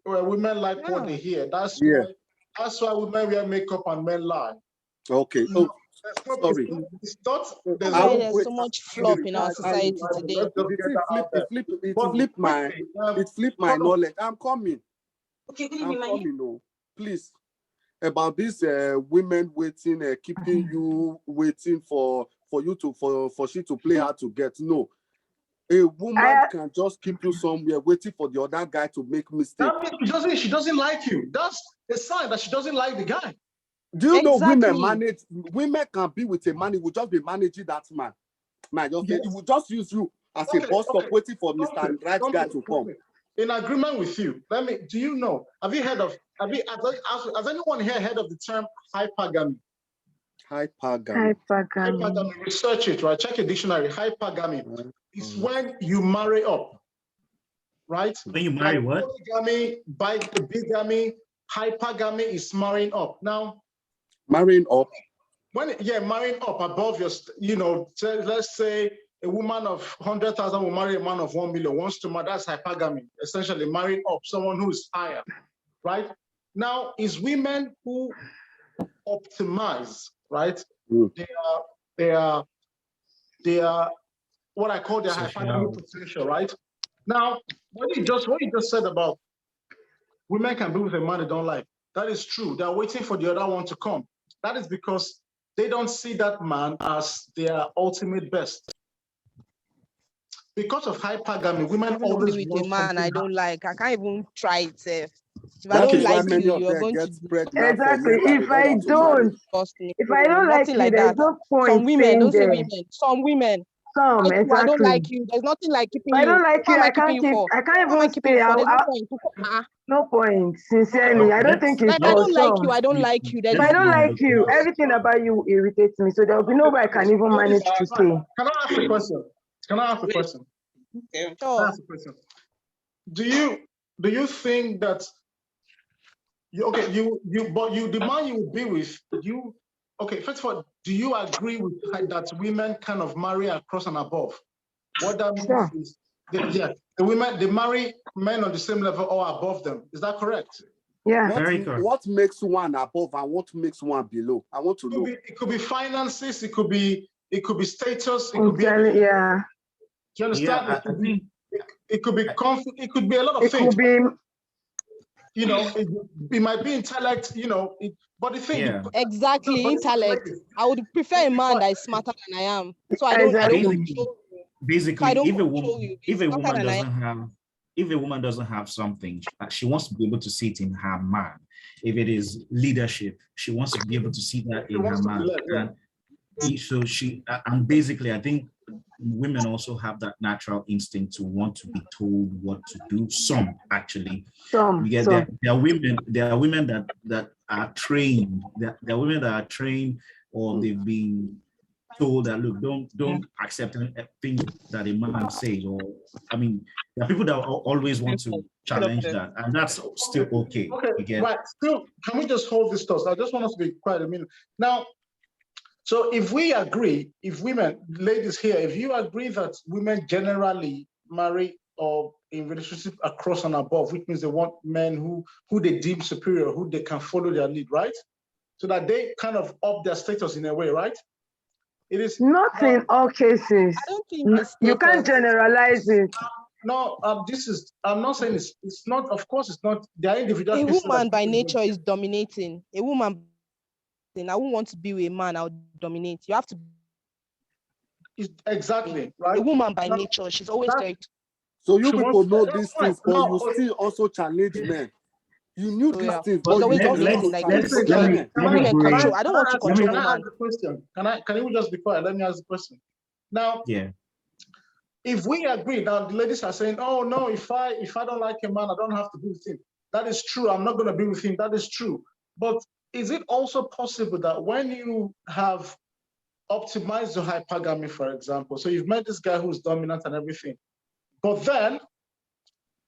B: Women like what they hear. That's why women wear makeup and men lie.
A: Okay. Oh, sorry.
B: It's not.
F: There's so much flop in our society today.
A: It flipped my knowledge. I'm coming. Okay, I'm coming. No, please. About this women waiting, keeping you waiting for she to play hard to get. No. A woman can just keep you somewhere waiting for the other guy to make mistake.
B: That means she doesn't like you. That's a sign that she doesn't like the guy.
A: Do you know women can be with a man, he will just be managing that man. He will just use you as a boss stop waiting for Mr. Right guy to come.
B: In agreement with you, do you know, has anyone here heard of the term hypergamy?
A: Hypergamy.
B: Research it, right? Check a dictionary. Hypergamy. It's when you marry up, right?
C: When you marry what?
B: Polygamy, bigamy, hypergamy is marrying up. Now,
A: marrying up.
B: Marrying up above your, let's say a woman of 100,000 will marry a man of 1 million. Wants to marry, that's hypergamy. Essentially, marrying up someone who is higher, right? Now, is women who optimize, right? They are what I call their hypergamy potential, right? Now, what you just said about women can be with a man they don't like, that is true. They're waiting for the other one to come. That is because they don't see that man as their ultimate best. Because of hypergamy, women always
F: be with a man I don't like. I can't even try it. If
A: I don't like you, you're going to
E: exactly. If I don't like you, there's no point.
F: Some women, don't say women. Some women.
E: Exactly.
F: I don't like you. There's nothing like keeping you.
E: I don't like you. I can't even stay. No point. Sincerely, I don't think it's
F: like, I don't like you. I don't like you.
E: If I don't like you, everything about you irritates me. So there will be no way I can even manage to stay.
B: Can I ask a question?
F: Okay.
B: Can I ask a question? Do you think that the man you will be with, first of all, do you agree with that women kind of marry across and above? What that means is the women, they marry men on the same level or above them. Is that correct?
E: Yeah.
A: What makes one above and what makes one below? I want to know.
B: It could be finances, it could be status, it could be
E: yeah.
B: Do you understand? Yeah, it could be conflict, it could be a lot of things.
E: It could be,
B: it might be intellect, but the thing
F: exactly intellect. I would prefer a man that is smarter than I am. So I don't
C: basically if a woman doesn't have something, she wants to be able to see it in her man. If it is leadership, she wants to be able to see that in her man. And basically, I think women also have that natural instinct to want to be told what to do. Some actually, there are women that are trained. There are women that are trained, or they've been told that, look, don't accept anything that a man says. Or there are people that always want to challenge that, and that's still okay.
B: Right. Still, can we just hold this thought? I just want us to be quiet a minute now. So if we agree, if women, ladies here, if you agree that women generally marry or in relationship across and above, which means they want men who they deem superior, who they can follow their lead, right? So that they kind of up their status in a way, right? It is
E: not in all cases.
F: I don't think
E: you can't generalize it.
B: No, I'm not saying it's not, of course it's not. There are individual
F: a woman by nature is dominating. A woman, I won't want to be with a man, I'll dominate. You have to.
B: Exactly, right?
F: A woman by nature, she's always there.
A: So you people know these things, but you still also challenge men. You knew these things, but
F: women control. I don't want to control women.
B: Can you just be quiet? Let me ask the question. Now, if we agree, now the ladies are saying, oh no, if I don't like a man, I don't have to be with him. That is true. I'm not going to be with him. That is true. But is it also possible that when you have optimized your hypergamy, for example, so you've met this guy who's dominant and everything, but then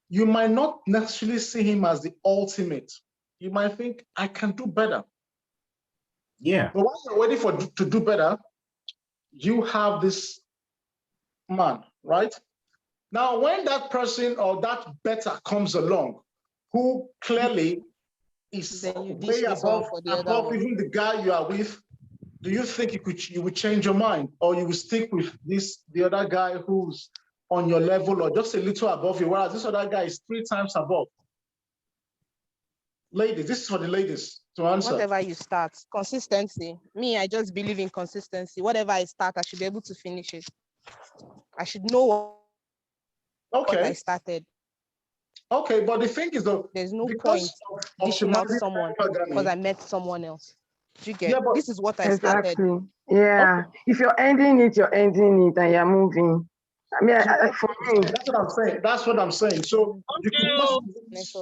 B: you might not necessarily see him as the ultimate. You might think, I can do better.
C: Yeah.
B: But while you're waiting to do better, you have this man, right? Now, when that person or that better comes along, who clearly is
F: Then you
B: way
F: ditch this one
B: above
F: for the other one.
B: even the guy you are with, do you think you would change your mind, or you will stick with the other guy who's on your level or just a little above you, whereas this other guy is 3 times above? Ladies, this is for the ladies to answer.
F: Whatever you start, consistency. Me, I just believe in consistency. Whatever I start, I should be able to finish it. I should know what I started.
B: Okay, but the thing is though,
F: there's no point dishing out someone because I met someone else. Do you get?
B: Yeah, but
F: this is what I started.
E: Exactly. Yeah. Okay. If you're ending it, you're ending it and you're moving. I mean, for me,
B: that's what I'm saying. That's what I'm saying. So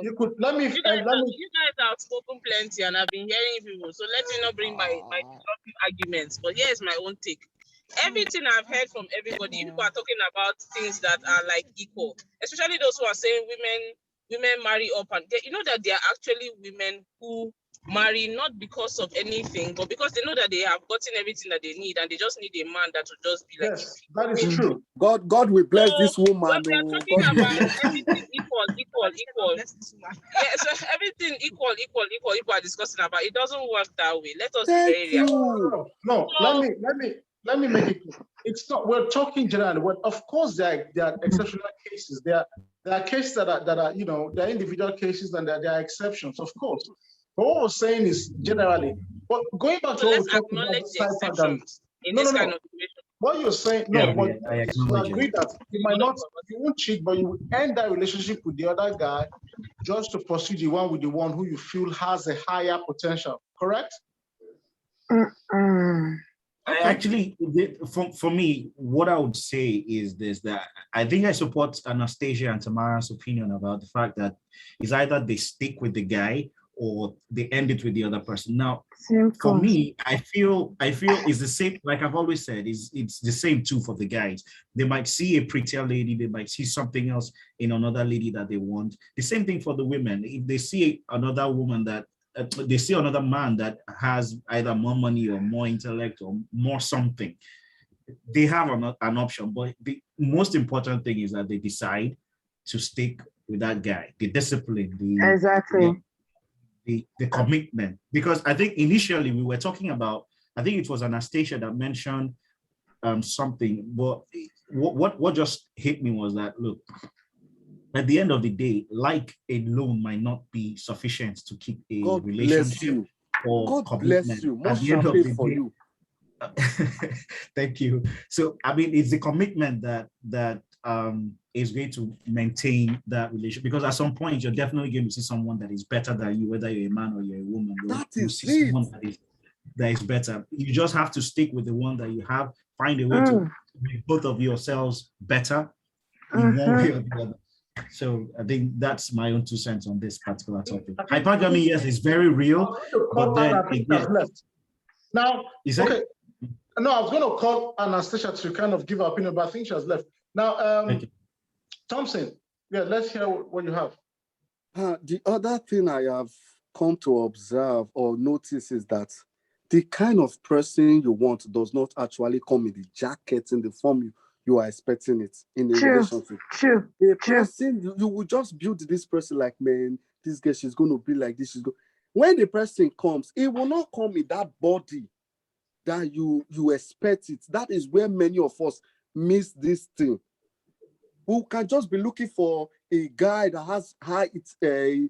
B: you could let me.
D: You guys have spoken plenty, and I've been hearing people. So let me not bring my disruptive arguments. But here's my own take. Everything I've heard from everybody, people are talking about things that are like equal, especially those who are saying women marry up and you know that there are actually women who marry not because of anything, but because they know that they have gotten everything that they need and they just need a man that will just be like.
B: Yes, that is true.
A: God will bless this woman.
D: When we are talking about everything equal. Yeah, so everything equal are discussing about. It doesn't work that way. Let us be very real.
B: No, let me make it clear. It's not. We're talking generally. Well, of course, there are exceptional cases. There are cases that are there are individual cases and there are exceptions, of course. But what we're saying is generally. But going back to what we're talking about,
D: exceptions in this kind of situation.
B: What you're saying,
C: I
B: agree that you won't cheat, but you will end that relationship with the other guy just to pursue the one with the one who you feel has a higher potential. Correct?
C: Actually, for me, what I would say is this: that I think I support Anastasia and Tamara's opinion about the fact that it's either they stick with the guy or they end it with the other person. Now, for me, I feel it's the same. Like I've always said, it's the same too for the guys. They might see a prettier lady, they might see something else in another lady that they want. The same thing for the women. If they see another woman that they see another man that has either more money or more intellect or more something, they have an option. But the most important thing is that they decide to stick with that guy. The discipline, the commitment. Because I think initially we were talking about, I think it was Anastasia that mentioned something, but what just hit me was that, look, at the end of the day, like alone might not be sufficient to keep a relationship or commitment.
A: Bless you.
C: At the end of the day, thank you. So I mean, it's the commitment that is going to maintain that relationship, because at some point you're definitely going to see someone that is better than you, whether you're a man or you're a woman. You see someone that is better. You just have to stick with the one that you have. Find a way to make both of yourselves better in one way or the other. So I think that's my own 2 cents on this particular topic. Hypergamy, yes, is very real, but then again,
B: now, okay. No, I was going to call Anastasia to kind of give her opinion, but I think she has left. Now, Thompson, let's hear what you have.
A: The other thing I have come to observe or notice is that the kind of person you want does not actually come in the jacket in the form you are expecting it in a relationship. A person, you will just build this person like, man, this girl, she's going to be like this. When the person comes, it will not come in that body that you expect it. That is where many of us miss this thing. We can just be looking for a guy that has that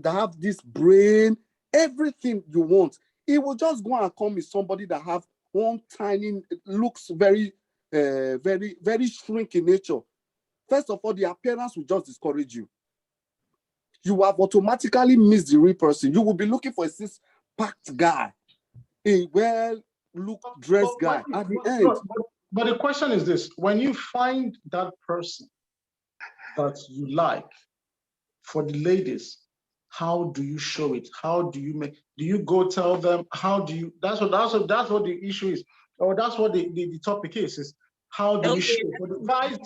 A: have this brain, everything you want. It will just go and come with somebody that have one tiny, looks very, very, very shrink in nature. First of all, the appearance will just discourage you. You have automatically missed the real person. You will be looking for a six-packed guy, a well-dressed guy at the end.
B: But the question is this: when you find that person that you like, for the ladies, how do you show it? How do you make? Do you go tell them? How do you? That's what the issue is, or that's what the topic is. Is how do we show?
D: Okay.
B: For the guys,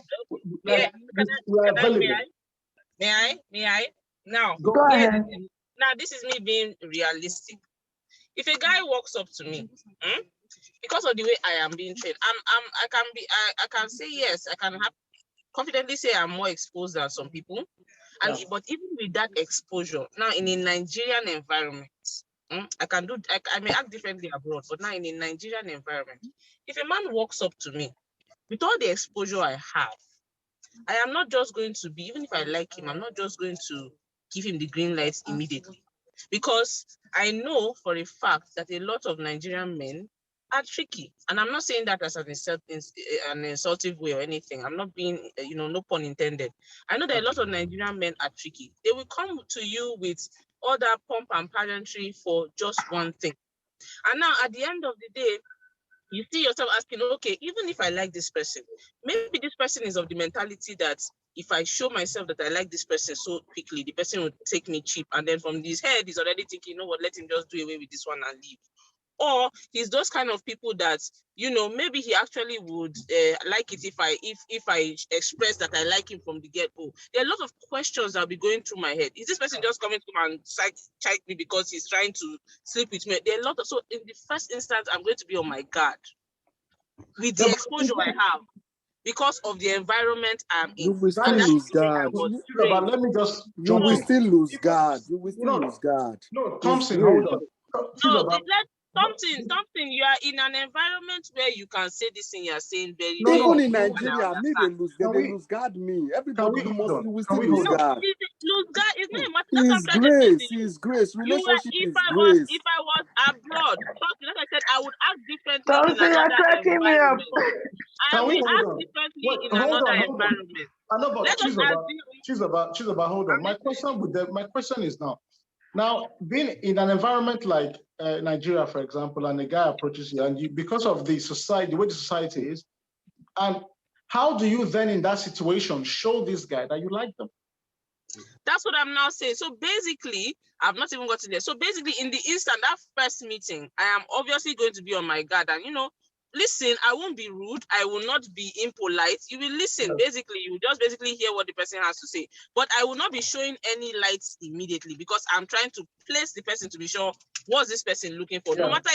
D: Yeah.
B: like we're available.
D: May I? Now,
B: Go
E: Go
B: ahead.
E: ahead.
D: now this is me being realistic. If a guy walks up to me, because of the way I am being trained, I can say yes, I can confidently say I'm more exposed than some people. And but even with that exposure, now in a Nigerian environment, I may act differently abroad, but now in a Nigerian environment, if a man walks up to me with all the exposure I have, I am not just going to be, even if I like him, I'm not just going to give him the green lights immediately. Because I know for a fact that a lot of Nigerian men are tricky. And I'm not saying that as an insultive way or anything. I'm not being, no pun intended. I know that a lot of Nigerian men are tricky. They will come to you with all that pomp and pageantry for just one thing. And now at the end of the day, you see yourself asking, okay, even if I like this person, maybe this person is of the mentality that if I show myself that I like this person so quickly, the person will take me cheap. And then from his head, he's already thinking, you know what, let him just do away with this one and leave. Or he's those kind of people that, maybe he actually would like it if I express that I like him from the get-go. There are a lot of questions that will be going through my head. Is this person just coming to come and check me because he's trying to sleep with me? There are a lot of, so in the first instance, I'm going to be on my guard with the exposure I have because of the environment I'm
A: You
D: in.
A: will still
D: And that is
A: lose
D: the way I
A: guard.
D: was
B: But
D: trained.
B: let me just
A: You
B: jump
A: will
B: in.
A: still lose guard. You will still
B: No,
A: lose guard.
B: no,
A: It's
B: Thompson,
A: great.
B: hold on.
D: No, let something. You are in an environment where you can say this thing you are saying very
B: No,
D: clearly.
A: Even in
B: no.
D: And I
A: Nigeria, me they
D: understand.
A: lose.
B: Can
A: They
B: we
A: lose guard me.
B: can
A: Everybody,
B: we hold on?
A: you will
B: Can
A: still
B: we
A: lose
B: hold on?
A: guard.
D: Lose God, it's not a matter. That's what I'm
A: It's
D: trying to explain to
A: grace.
D: you.
A: It's grace.
D: You were,
A: Relationship
D: if
A: is
D: I
A: grace.
D: was abroad, like I said, I would act differently in
E: Thompson, you're
D: another
E: cracking me up.
D: environment. I
B: Can we
D: will
B: hold
D: act
B: on?
D: differently
B: Wait,
D: in
B: hold
D: another
B: on, hold on.
D: environment.
B: I know, but
D: Let us
B: Chizoba, hold on. My question is now being in an environment like Nigeria, for example, and a guy approaches you, and you, because of the society, the way the society is, and how do you then in that situation show this guy that you like them?
D: That's what I'm now saying. So basically, I've not even gotten there. So basically, in the instant, that first meeting, I am obviously going to be on my guard. And, listen, I won't be rude. I will not be impolite. You will listen. Basically, you will just basically hear what the person has to say. But I will not be showing any lights immediately because I'm trying to place the person to be sure what's this person looking for. No matter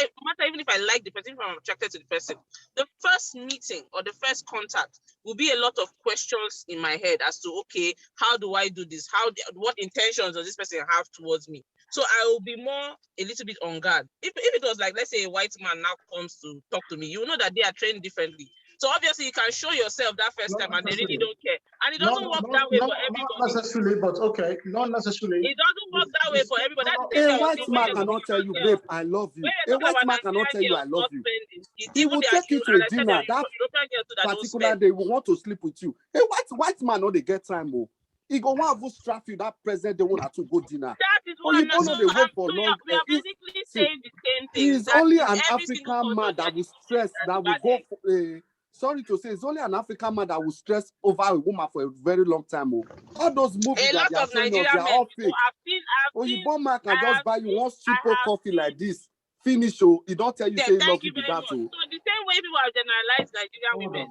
D: even if I like the person, if I'm attracted to the person, the first meeting or the first contact will be a lot of questions in my head as to, okay, how do I do this? What intentions does this person have towards me? So I will be a little bit on guard. If it was like, let's say a white man now comes to talk to me, you know that they are trained differently. So obviously you can show yourself that first time and they really don't care. And it doesn't work that way for everybody.
B: Not necessarily, but okay, not necessarily.
D: It doesn't work that way for everybody. That's the
A: A
D: thing I was
A: white
D: saying when
A: man
D: you're
A: cannot
D: talking
A: tell
D: about
A: you, babe,
D: girls.
A: I love you.
D: When you're
A: A
D: talking
A: white
D: about
A: man cannot tell
D: Nigerian
A: you, I
D: girls
A: love
D: not
A: you.
D: spending,
A: He
D: even
A: will
D: the
A: take you to
D: and
A: a
D: I said there
A: dinner.
D: are
A: That
D: European girls too that don't
A: particular
D: spend.
A: day will want to sleep with you. A white man, no, they get time. Oh. He go want to strap you that present they want to go dinner.
D: That is
A: Oh,
D: what
A: you
D: I'm not.
A: know they wait for long.
D: We are basically
A: See,
D: saying the same thing.
A: it's
D: That
A: only
D: in
A: an
D: every single
A: African
D: culture
A: man
D: there
A: that
D: are
A: will
D: the good
A: stress,
D: eggs and the
A: that will
D: bad
A: go
D: eggs.
A: for, sorry to say, it's only an African man that will stress over a woman for a very long time. Oh. All those movies
D: A
A: that
D: lot
A: they are
D: of
A: showing us, they
D: Nigerian
A: are
D: men
A: all
D: before
A: fake.
D: I've
A: Oh, you
D: seen
A: bomb man
D: I
A: can just
D: have
A: buy you
D: seen
A: one
D: I
A: cheapo
D: have
A: coffee
D: seen
A: like this. Finish, oh, he don't tell you
D: them.
A: say he love
D: Thank
A: you
D: you
A: be
D: very
A: that,
D: much.
A: oh.
D: So the same way people have generalized Nigerian
B: Hold
D: women.
B: on.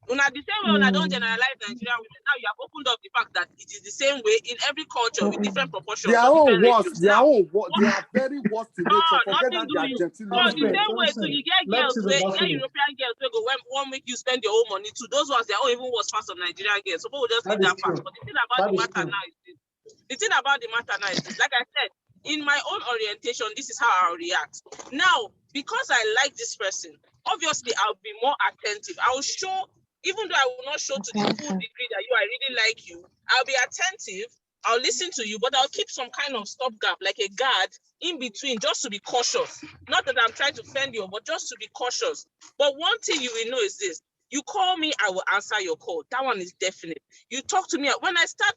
D: The same way I don't generalize Nigerian women. Now you have opened up the fact that it is the same way in every culture with different proportions
A: Their
D: or
A: own
D: different
A: worst,
D: ratios. Now,
A: they are very worst in nature. Forget
D: nothing
A: that
D: do
A: they are
D: you.
A: gentle
D: So the
A: nature.
D: same way too, you get
B: Let's
D: girls
B: see the
D: where you get
B: finish.
D: European girls where go when 1 week you spend your own money too. Those ones they are even worse parts of Nigerian girls. So we'll just leave
B: That is
D: that part.
B: true.
D: But the thing about
B: That
D: the
B: is
D: matter
B: true.
D: now is this. The thing about the matter now is this. Like I said, in my own orientation, this is how I'll react. Now, because I like this person, obviously I'll be more attentive. I'll show, even though I will not show to the full degree that I really like you, I'll be attentive. I'll listen to you, but I'll keep some kind of stopgap, like a guard in between, just to be cautious. Not that I'm trying to offend you, but just to be cautious. But one thing you will know is this: you call me, I will answer your call. That one is definite. You talk to me when I start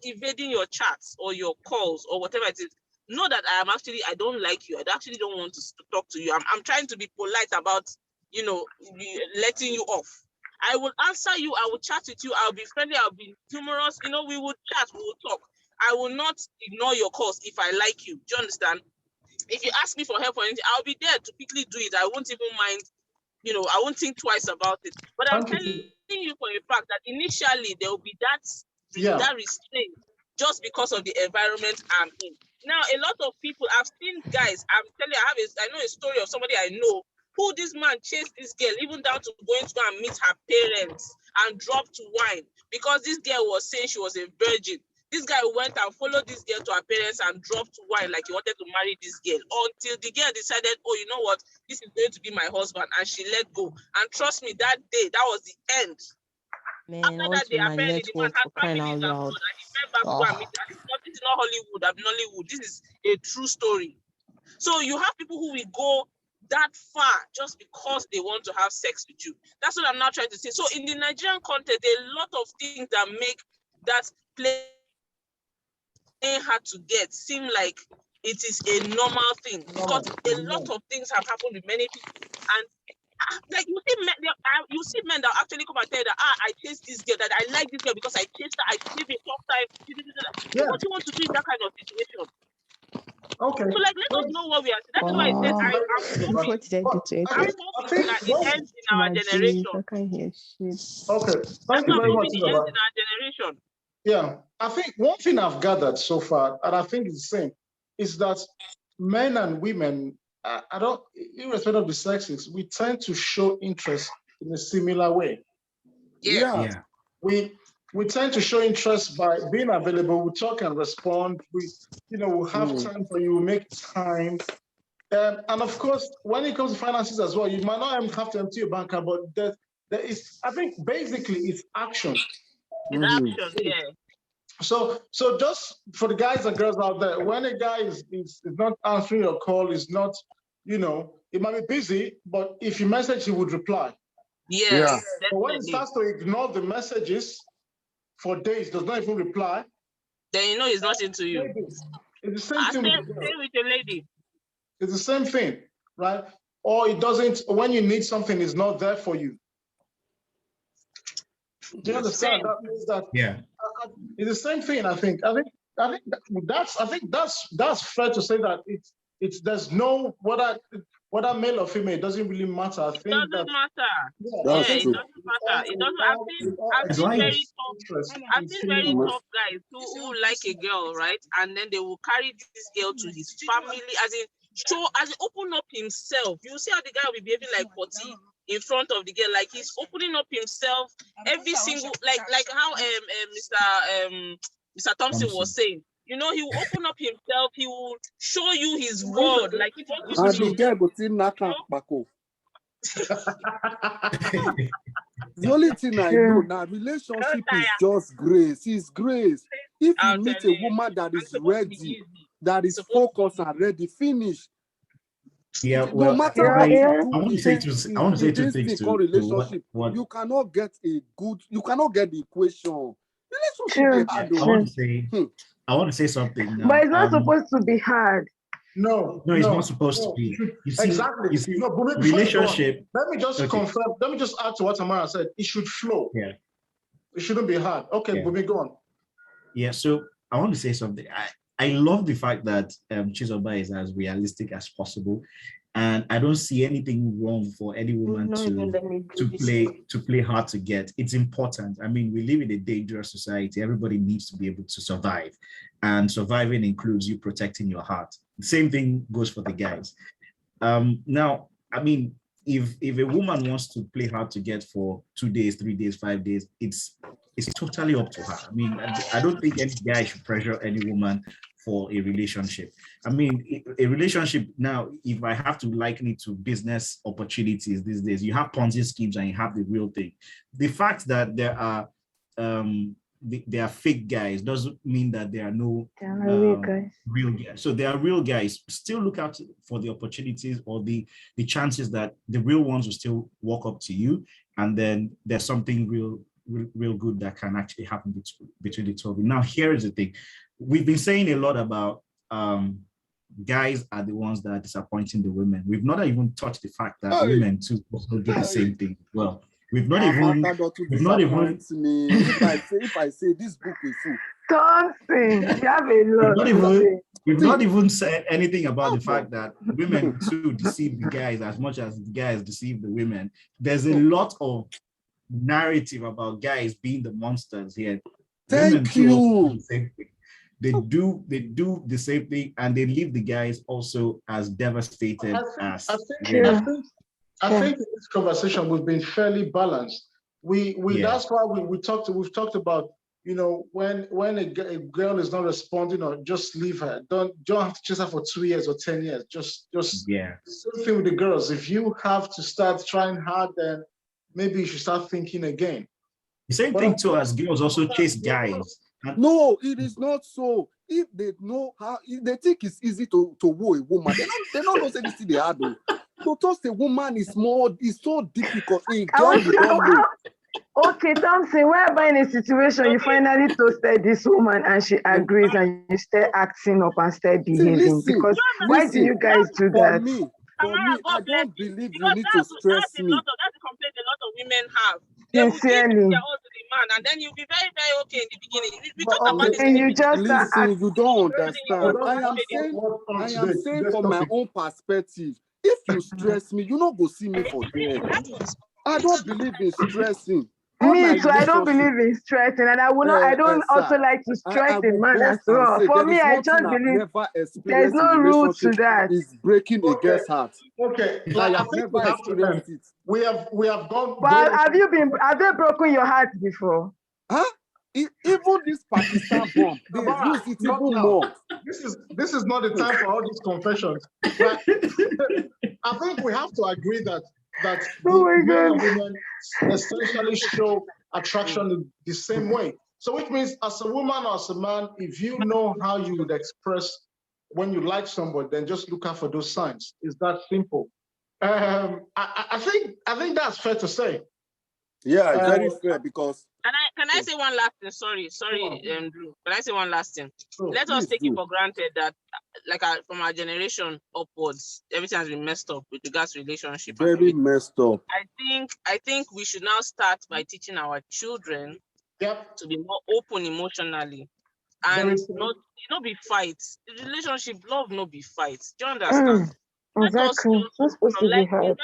D: evading your chats or your calls or whatever it is. Know that I don't like you. I actually don't want to talk to you. I'm trying to be polite about, letting you off. I will answer you. I will chat with you. I'll be friendly. I'll be humorous. We will chat. We will talk. I will not ignore your calls if I like you. Do you understand? If you ask me for help or anything, I'll be there to quickly do it. I won't even mind, I won't think twice about it. But I'm
B: Thank
D: telling
B: you.
D: you for a fact that initially there will be that restraint just because of the environment I'm in. Now, a lot of people, I've seen guys, I'm telling you, I know a story of somebody I know who this man chased this girl, even down to going to go and meet her parents and dropped wine because this girl was saying she was a virgin. This guy went and followed this girl to her parents and dropped wine like he wanted to marry this girl until the girl decided, oh, you know what, this is going to be my husband, and she let go. And trust me, that day, that was the end.
F: Man,
D: After that day,
F: my
D: apparently the man
F: network
D: had
F: for crying
D: families
F: out
D: abroad
F: loud.
D: and he went back to go and meet her. This is not Hollywood, I'm Nollywood. This is a true story. So you have people who will go that far just because they want to have sex with you. That's what I'm now trying to say. So in the Nigerian context, there are a lot of things that make that playing hard to get seem like it is a normal thing because a lot of things have happened with many people. And like you see men that actually come and tell you that I chased this girl, that I like this girl because I chased her, I gave a tough time. So what do you want to do in that kind of situation?
B: Okay.
D: So like let us know what we are. That's why I said I'm
F: What did I do to it?
B: I think
D: that it ends in our generation.
F: I can't hear shit.
B: Okay. Thank
D: That's
B: you
D: why
B: very
D: I'm
B: much,
D: hoping it ends
B: Baba.
D: in our generation.
B: Yeah, I think one thing I've gathered so far, and I think it's the same, is that men and women, I don't, irrespective of the sexes, we tend to show interest in a similar way.
D: Yeah.
B: We tend to show interest by being available. We talk and respond. We have time for you. We make time. And of course, when it comes to finances as well, you might not even have to empty your bank account, but there is, I think, basically, it's action.
D: Action, yeah.
B: So just for the guys and girls out there, when a guy is not answering your call, is not, it might be busy, but if you message, he would reply.
D: Yes,
B: But when he starts to ignore the messages for days, does not even reply,
D: then you know he's not into you.
B: It's the same thing
D: stay with your lady.
B: It's the same thing, right? Or it doesn't, when you need something, it's not there for you. Do you understand? That means that it's the same thing. I think that's fair to say that it's there's no whether male or female, it doesn't really matter. I think
D: it doesn't matter.
A: That's true.
D: It doesn't matter. It doesn't. I've seen very tough guys who like a girl, right? And then they will carry this girl to his family, as in open up himself. You see how the guy will be behaving like 40 in front of the girl, like he's opening up himself every single, like how Mr. Thompson was saying. You know, he will open up himself. He will show you his world, like if he
A: and the girl go still knock am kpako. The only thing I know now, relationship is just grace. It's grace. If you meet a woman that is ready, that is focused and ready, finish.
C: Yeah,
A: No matter what you do,
C: I want to say two things to
A: relationship.
C: what
A: You cannot get the equation. Relationship is hard.
C: I want to say something now.
E: But it's not supposed to be hard.
B: No,
C: it's not supposed to be. You see,
B: no, but
C: relationship.
B: Let me just confirm. Let me just add to what Amara said. It should flow.
C: Yeah.
B: It shouldn't be hard. Okay, Bumi, go on.
C: Yeah, so I want to say something. I love the fact that Chizoba is as realistic as possible, and I don't see anything wrong for any woman to play hard to get. It's important. I mean, we live in a dangerous society. Everybody needs to be able to survive, and surviving includes you protecting your heart. The same thing goes for the guys. Now, I mean, if a woman wants to play hard to get for 2 days, 3 days, 5 days, it's totally up to her. I mean, I don't think any guy should pressure any woman for a relationship. I mean, a relationship now, if I have to liken it to business opportunities these days, you have Ponzi schemes and you have the real thing. The fact that there are fake guys doesn't mean that there are no real guys. So there are real guys. Still look out for the opportunities or the chances that the real ones will still walk up to you, and then there's something real good that can actually happen between the two of you. Now, here is the thing. We've been saying a lot about guys are the ones that are disappointing the women. We've not even touched the fact that women too also do the same thing as well. We've not
A: Amaka not to
C: we've not even,
A: disappoint me. If I say this book will full.
E: Thompson, you have a lot
C: not
E: to
C: even,
E: say.
C: we've not even said anything about the
A: Come on.
C: fact that women too deceive the guys as much as the guys deceive the women. There's a
A: Oh.
C: lot of narrative about guys being the monsters here. Women
A: Thank
C: too also do
A: you.
C: the same thing. They do the same thing, and they leave the guys also as devastated as women.
B: I think in this conversation we've been fairly balanced. That's why we've talked about, you know, when a girl is not responding, or just leave her. Don't have to chase her for 2 years or 10 years. Just
C: Yeah.
B: same thing with the girls. If you have to start trying hard, then maybe you should start thinking again.
C: The same thing too as girls also chase guys.
A: No, it is not so. If they know how, if they think it's easy to woo a woman, they don't know say this thing they are though. To trust a woman is so difficult. A girl you don't know.
E: Okay, Thompson, wherever in a situation you finally toasted this woman and she agrees and you start acting up and start behaving, because why do you guys do that?
A: For me, I don't believe you need to stress me.
D: That's the complaint a lot of women have. They will give
E: Sincerely.
D: their all to the man, and then you'll be very, very okay in the beginning. We talked about this.
E: And you just
A: listen, you don't understand. I am saying from my own perspective. If you stress me, you not go see me for there. I don't believe in stressing.
E: Me too, I don't believe in stressing, and I will not. I don't also like to stress a man as well. For me, I just believe there's no rule to that.
A: Is breaking a girl's heart.
B: Okay,
A: I have never experienced it.
B: We have gone.
E: Well, have they broken your heart before?
A: Huh? Even this Pakistan bomb, they use it even more.
B: This is not the time for all these confessions. But I think we have to agree that men and women essentially show attraction in the same way. So which means, as a woman or as a man, if you know how you would express when you like somebody, then just look out for those signs. It's that simple. I think that's fair to say.
A: Yeah, very fair, because
D: Can I say one last thing? Sorry, Drew. Can I say one last thing? Let us take it for granted that, like, from our generation upwards, everything has been messed up with regards to relationship.
A: Very messed up.
D: I think we should now start by teaching our children to be more open emotionally, and not be fights. Relationship, love, not be fights. Do you understand?
E: Exactly. It's supposed to be
D: Be
E: hard.
D: very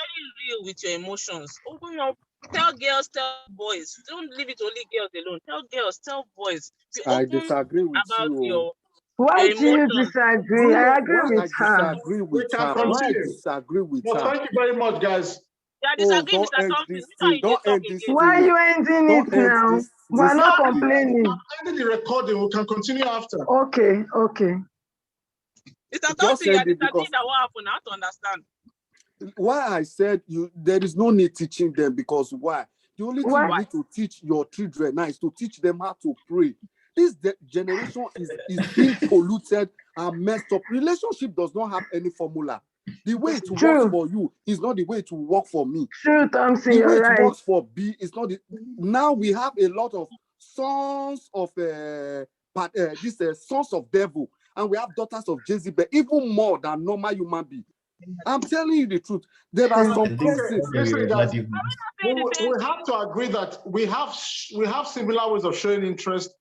D: real with your emotions. Open up. Tell girls, tell boys. Don't leave it only girls alone. Tell girls, tell boys. Be
A: I
D: open
A: disagree with
D: about
A: you.
E: Why
D: your
E: do you
D: emotions.
E: disagree? I agree
A: Why
E: with her.
A: disagree with her? Why I disagree with her?
B: Thank you very much, guys.
D: Yeah, disagree,
A: don't
D: Mr.
A: end
D: Thompson.
A: this thing. Don't end this thing.
E: Why are you ending it
A: Don't end
E: now?
A: this
E: We're not
A: thing.
E: complaining.
B: I'm ending the recording. We can continue after.
E: Okay.
D: Mr. Thompson, you are disagreeing that what happened. I have to understand.
A: Why I said there is no need teaching them, because why? The only thing you need to teach your children now is to teach them how to pray. This generation is being polluted and messed up. Relationship does not have any formula. The way it works for you is not the way it will work for me.
E: True, Thompson,
A: the way
E: you're
A: it
E: right.
A: works for B is not. Now we have a lot of sons of sons of devil, and we have daughters of Jezebel, even more than normal human being. I'm telling you the truth. There are some persons.
B: Listen, guys, we have to agree that we have similar ways of showing interest,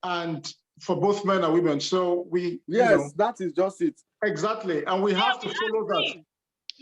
B: and for both men and women. So
A: that is just it.
B: Exactly, and we have to follow that.